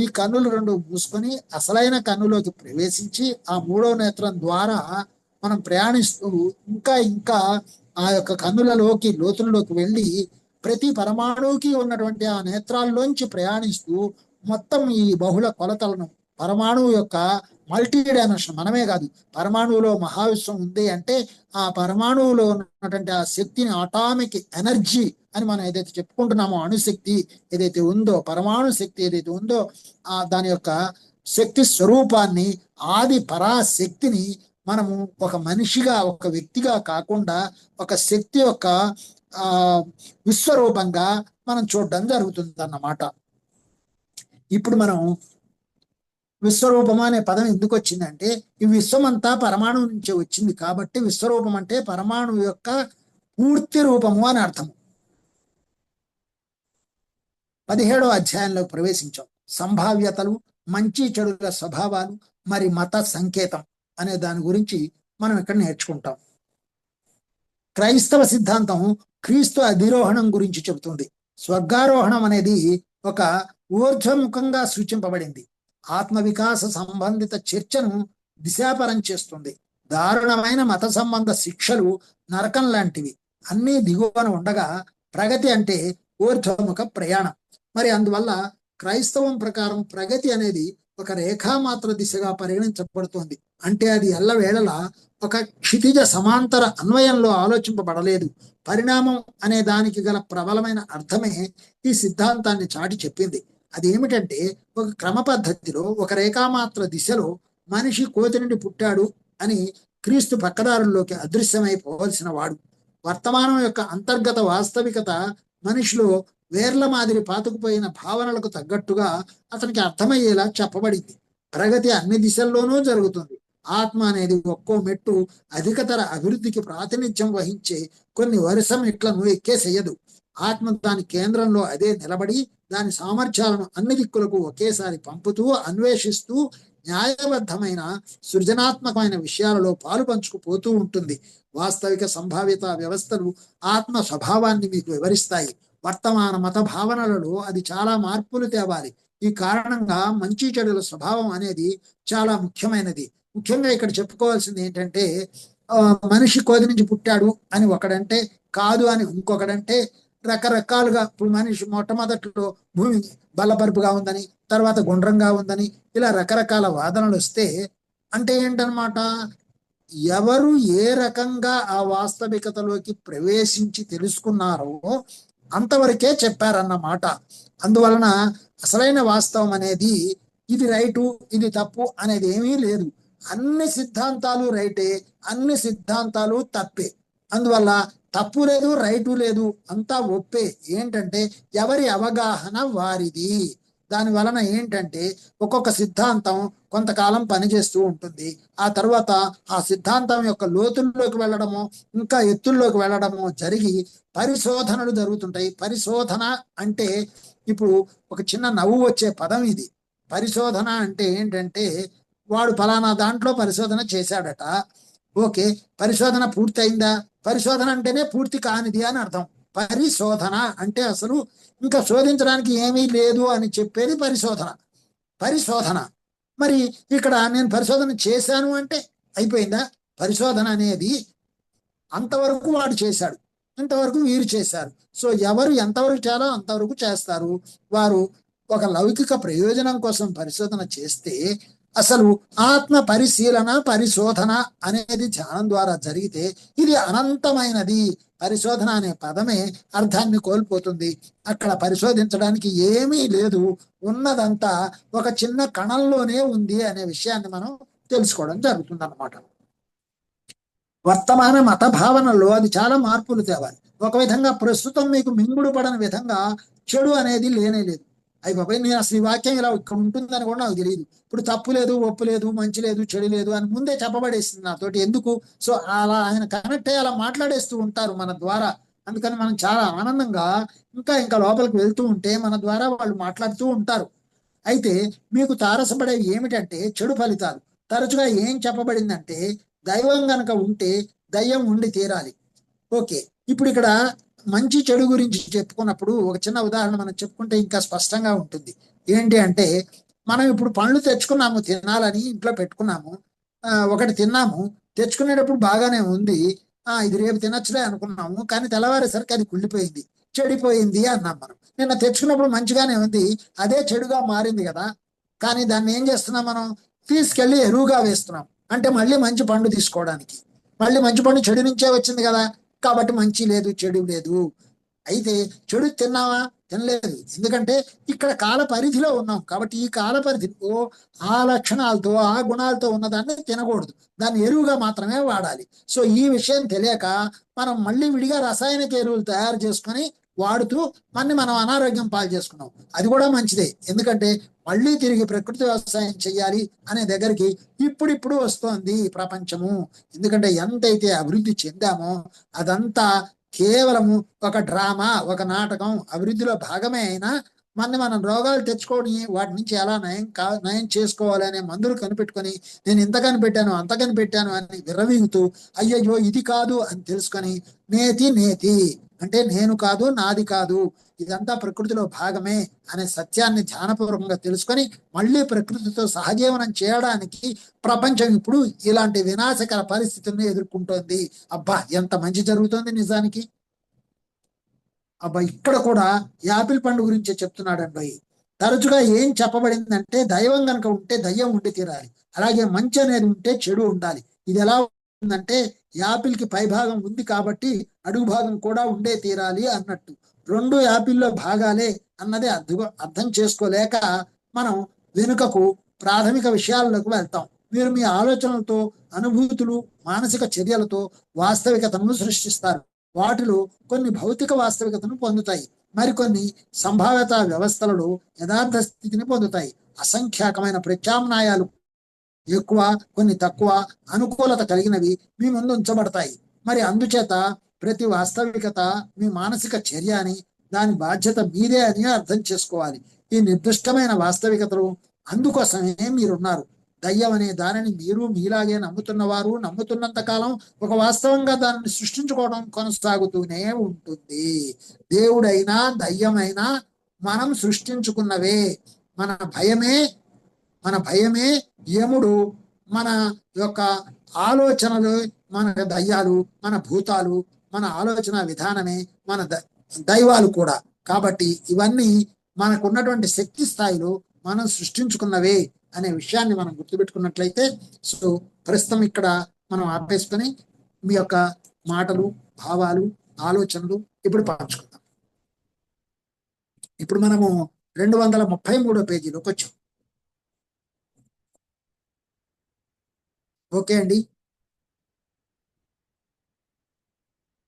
ఈ కన్నులు రెండు మూసుకొని అసలైన కన్నులోకి ప్రవేశించి ఆ మూడో నేత్రం ద్వారా మనం ప్రయాణిస్తూ ఇంకా ఆ యొక్క కన్నులలోకి లోతుల్లోకి వెళ్ళి ప్రతి పరమాణువుకి ఉన్నటువంటి ఆ నేత్రాల్లోంచి ప్రయాణిస్తూ మొత్తం ఈ బహుళ కొలతలను పరమాణువు యొక్క మల్టీ డైమెన్షన్, మనమే కాదు పరమాణువులో మహావిశ్వం ఉంది అంటే ఆ పరమాణువులో ఉన్నటువంటి ఆ శక్తిని అటామిక్ ఎనర్జీ అని మనం ఏదైతే చెప్పుకుంటున్నామో, అణుశక్తి ఏదైతే ఉందో, పరమాణు శక్తి ఏదైతే ఉందో దాని యొక్క శక్తి స్వరూపాన్ని, ఆది పరాశక్తిని మనము ఒక మనిషిగా ఒక వ్యక్తిగా కాకుండా ఒక శక్తి యొక్క విశ్వరూపంగా మనం చూడడం జరుగుతుంది అన్నమాట. ఇప్పుడు మనం విశ్వరూపము అనే పదం ఎందుకు వచ్చిందంటే ఈ విశ్వం అంతా పరమాణువు నుంచి వచ్చింది కాబట్టి విశ్వరూపం అంటే పరమాణువు యొక్క పూర్తి రూపము అని అర్థము. 17వ అధ్యాయంలో ప్రవేశించాం. సంభావ్యతలు, మంచి చెడుల స్వభావాలు, మరి మత సంకేతం అనే దాని గురించి మనం ఇక్కడ నేర్చుకుంటాం. క్రైస్తవ సిద్ధాంతం క్రీస్తు అధిరోహణం గురించి చెబుతుంది. స్వర్గారోహణం అనేది ఒక ఊర్ధ్వముఖంగా సూచింపబడింది. ఆత్మ వికాస సంబంధిత చర్చను దిశాపరం చేస్తుంది. దారుణమైన మత సంబంధ శిక్షలు నరకం లాంటివి అన్నీ దిగువన ఉండగా ప్రగతి అంటే ఊర్ధ్వముఖ ప్రయాణం. మరి అందువల్ల క్రైస్తవం ప్రకారం ప్రగతి అనేది ఒక రేఖామాత్ర దిశగా పరిగణించబడుతోంది. అంటే అది ఎల్లవేళలా ఒక క్షితిజ సమాంతర అన్వయంలో ఆలోచింపబడలేదు. పరిణామం అనే దానికి గల ప్రబలమైన అర్థమే ఈ సిద్ధాంతాన్ని చాటి చెప్పింది. అది ఏమిటంటే ఒక క్రమ పద్ధతిలో ఒక రేఖామాత్ర దిశలో మనిషి కోతి నుండి పుట్టాడు అని క్రీస్తు పక్కదారుల్లోకి అదృశ్యమైపోవలసిన వాడు. వర్తమానం యొక్క అంతర్గత వాస్తవికత మనిషిలో వేర్ల మాదిరి పాతుకుపోయిన భావనలకు తగ్గట్టుగా అతనికి అర్థమయ్యేలా చెప్పబడింది. ప్రగతి అన్ని దిశల్లోనూ జరుగుతుంది. ఆత్మ అనేది ఒక్కో మెట్టు అధికతర అభివృద్ధికి ప్రాతినిధ్యం వహించే కొన్ని వరుస మెట్లను ఎక్కేసేయదు. ఆత్మ దాని కేంద్రంలో అదే నిలబడి దాని సామర్థ్యాలను అన్ని దిక్కులకు ఒకేసారి పంపుతూ అన్వేషిస్తూ న్యాయబద్ధమైన సృజనాత్మకమైన విషయాలలో పాలు పంచుకుపోతూ ఉంటుంది. వాస్తవిక సంభావ్యత వ్యవస్థలు ఆత్మ స్వభావాన్ని మీకు వివరిస్తాయి. వర్తమాన మత భావనలలో అది చాలా మార్పులు తేవాలి. ఈ కారణంగా మంచి చెడుల స్వభావం అనేది చాలా ముఖ్యమైనది. ముఖ్యంగా ఇక్కడ చెప్పుకోవాల్సింది ఏంటంటే మనిషి కోతి నుంచి పుట్టాడు అని ఒకడంటే, కాదు అని ఇంకొకడంటే, రకరకాలుగా ఇప్పుడు మనిషి మొట్టమొదట్లో భూమి బల్లపరుపుగా ఉందని, తర్వాత గుండ్రంగా ఉందని, ఇలా రకరకాల వాదనలు వస్తే అంటే ఏంటనమాట, ఎవరు ఏ రకంగా ఆ వాస్తవికతలోకి ప్రవేశించి తెలుసుకున్నారో అంతవరకే చెప్పారన్నమాట. అందువలన అసలైన వాస్తవం అనేది ఇది రైటు ఇది తప్పు అనేది ఏమీ లేదు. అన్ని సిద్ధాంతాలు రైటే, అన్ని సిద్ధాంతాలు తప్పే. అందువల్ల తప్పు లేదు రైటు లేదు, అంతా ఒప్పే. ఏంటంటే ఎవరి అవగాహన వారిది. దాని వలన ఏంటంటే ఒక్కొక్క సిద్ధాంతం కొంతకాలం పనిచేస్తూ ఉంటుంది. ఆ తర్వాత ఆ సిద్ధాంతం యొక్క లోతుల్లోకి వెళ్ళడము, ఇంకా ఎత్తుల్లోకి వెళ్ళడము జరిగి పరిశోధనలు జరుగుతుంటాయి. పరిశోధన అంటే ఇప్పుడు ఒక చిన్న నవ్వు వచ్చే పదం ఇది. పరిశోధన అంటే ఏంటంటే వాడు ఫలానా దాంట్లో పరిశోధన చేశాడట. ఓకే, పరిశోధన పూర్తయిందా? పరిశోధన అంటేనే పూర్తి కానిది అని అర్థం. పరిశోధన అంటే అసలు ఇంకా శోధించడానికి ఏమీ లేదు అని చెప్పేది పరిశోధన. పరిశోధన మరి ఇక్కడ నేను పరిశోధన చేశాను అంటే అయిపోయిందా? పరిశోధన అనేది అంతవరకు వాడు చేశాడు, ఇంతవరకు వీరు చేశారు. సో ఎవరు ఎంతవరకు చేయాలో అంతవరకు చేస్తారు. వారు ఒక లౌకిక ప్రయోజనం కోసం పరిశోధన చేస్తే అసలు ఆత్మ పరిశీలన పరిశోధన అనేది ధ్యానం ద్వారా జరిగితే ఇది అనంతమైనది. పరిశోధన అనే పదమే అర్థాన్ని కోల్పోతుంది. అక్కడ పరిశోధించడానికి ఏమీ లేదు, ఉన్నదంతా ఒక చిన్న కణంలోనే ఉంది అనే విషయాన్ని మనం తెలుసుకోవడం జరుగుతుంది అన్నమాట. వర్తమాన మత భావనలో అది చాలా మార్పులు తేవాలి. ఒక విధంగా ప్రస్తుతం మీకు మింగుడు పడని విధంగా చెడు అనేది లేనే లేదు. అయ్యి బాబాయ్, నేను అసలు ఈ వాక్యం ఇలా ఇక్కడ ఉంటుందని కూడా నాకు తెలియదు. ఇప్పుడు తప్పు లేదు, ఒప్పు లేదు, మంచి లేదు, చెడు లేదు అని ముందే చెప్పబడేసింది నాతోటి. ఎందుకు? సో అలా ఆయన కనెక్ట్ అయ్యి అలా మాట్లాడేస్తూ ఉంటారు మన ద్వారా. అందుకని మనం చాలా ఆనందంగా ఇంకా ఇంకా లోపలికి వెళ్తూ ఉంటే మన ద్వారా వాళ్ళు మాట్లాడుతూ ఉంటారు. అయితే మీకు తారసపడేవి ఏమిటంటే చెడు ఫలితాలు. తరచుగా ఏం చెప్పబడిందంటే దైవం గనక ఉంటే దయ్యం ఉండి తీరాలి. ఓకే, ఇప్పుడు ఇక్కడ మంచి చెడు గురించి చెప్పుకున్నప్పుడు ఒక చిన్న ఉదాహరణ మనం చెప్పుకుంటే ఇంకా స్పష్టంగా ఉంటుంది. ఏంటి అంటే మనం ఇప్పుడు పండ్లు తెచ్చుకున్నాము తినాలని, ఇంట్లో పెట్టుకున్నాము. ఒకటి తిన్నాము, తెచ్చుకునేటప్పుడు బాగానే ఉంది. ఇది రేపు తినచ్చులే అనుకున్నాము, కానీ తెల్లవారేసరికి అది కుళ్ళిపోయింది, చెడిపోయింది అన్నాం. మనం నిన్న తెచ్చుకున్నప్పుడు మంచిగానే ఉంది, అదే చెడుగా మారింది కదా. కానీ దాన్ని ఏం చేస్తున్నాం, మనం తీసుకెళ్లి ఎరువుగా వేస్తున్నాం. అంటే మళ్ళీ మంచి పండు తీసుకోవడానికి. మళ్ళీ మంచి పండు చెడు నుంచే వచ్చింది కదా, కాబట్టి మంచి లేదు చెడు లేదు. అయితే చెడు తిన్నావా? తినలేదు. ఎందుకంటే ఇక్కడ కాల పరిధిలో ఉన్నాం కాబట్టి ఈ కాల పరిధిలో ఆ లక్షణాలతో ఆ గుణాలతో ఉన్నదాన్ని తినకూడదు, దాన్ని ఎరువుగా మాత్రమే వాడాలి. సో ఈ విషయం తెలియక మనం మళ్ళీ విడిగా రసాయనిక ఎరువులు తయారు చేసుకొని వాడుతూ మనం అనారోగ్యం పాలు చేసుకున్నాం. అది కూడా మంచిదే, ఎందుకంటే మళ్ళీ తిరిగి ప్రకృతి వ్యవసాయం చెయ్యాలి అనే దగ్గరికి ఇప్పుడిప్పుడు వస్తోంది ప్రపంచము. ఎందుకంటే ఎంతైతే అభివృద్ధి చెందామో అదంతా కేవలము ఒక డ్రామా, ఒక నాటకం. అభివృద్ధిలో భాగమే అయినా మనం రోగాలు తెచ్చుకొని వాటి నుంచి ఎలా నయం చేసుకోవాలి అనే మందులు కనిపెట్టుకొని నేను ఇంత కనిపెట్టాను అంత కనిపెట్టాను అని విర్రవీగుతూ అయ్యయ్యో ఇది కాదు అని తెలుసుకొని నేతి నేతి అంటే నేను కాదు నాది కాదు, ఇదంతా ప్రకృతిలో భాగమే అనే సత్యాన్ని ధ్యానపూర్వకంగా తెలుసుకొని మళ్ళీ ప్రకృతితో సహజీవనం చేయడానికి ప్రపంచం ఇప్పుడు ఇలాంటి వినాశకర పరిస్థితులను ఎదుర్కొంటోంది. అబ్బా ఎంత మంచి జరుగుతోంది నిజానికి. అబ్బా ఇక్కడ కూడా యాపిల్ పండు గురించే చెప్తున్నాడండి. తరచుగా ఏం చెప్పబడిందంటే దైవం కనుక ఉంటే దయ్యం ఉండి తీరాలి, అలాగే మంచి అనేది ఉంటే చెడు ఉండాలి. ఇది ఎలా ఉందంటే యాపిల్కి పైభాగం ఉంది కాబట్టి అడుగు భాగం కూడా ఉండే తీరాలి అన్నట్టు. రెండు యాపిల్లో భాగాలే అన్నది అర్థం చేసుకోలేక మనం వెనుకకు ప్రాథమిక విషయాల్లోకి వెళ్తాం. మీరు మీ ఆలోచనలతో, అనుభూతులు, మానసిక చర్యలతో వాస్తవికతను సృష్టిస్తారు. వాటిలో కొన్ని భౌతిక వాస్తవికతను పొందుతాయి, మరికొన్ని సంభావ్యత వ్యవస్థలలో యథార్థ స్థితిని పొందుతాయి. అసంఖ్యాకమైన ప్రత్యామ్నాయాలు, ఎక్కువ కొన్ని తక్కువ, అనుకూలత కలిగినవి మీ ముందు ఉంచబడతాయి. మరి అందుచేత ప్రతి వాస్తవికత మీ మానసిక చర్య అని, దాని బాధ్యత మీదే అని అర్థం చేసుకోవాలి. ఈ నిర్దిష్టమైన వాస్తవికతలు అందుకోసమే మీరున్నారు. దయ్యం అనే దానిని మీరు మీలాగే నమ్ముతున్నవారు నమ్ముతున్నంత కాలం ఒక వాస్తవంగా దానిని సృష్టించుకోవడం కొనసాగుతూనే ఉంటుంది. దేవుడైనా దయ్యమైనా మనం సృష్టించుకున్నవే. మన భయమే మన భయమే యముడు, మన యొక్క ఆలోచనలు, మన దయ్యాలు, మన భూతాలు, మన ఆలోచన విధానమే మన దైవాలు కూడా. కాబట్టి ఇవన్నీ మనకున్నటువంటి శక్తి స్థాయిలో మనం సృష్టించుకున్నవే అనే విషయాన్ని మనం గుర్తుపెట్టుకున్నట్లయితే, సో ప్రస్తుతం ఇక్కడ మనం ఆపేసుకొని మీ యొక్క మాటలు, భావాలు, ఆలోచనలు ఇప్పుడు పంచుకుందాం. ఇప్పుడు మనము 233 పేజీలోకి వచ్చాం. ఓకే అండి.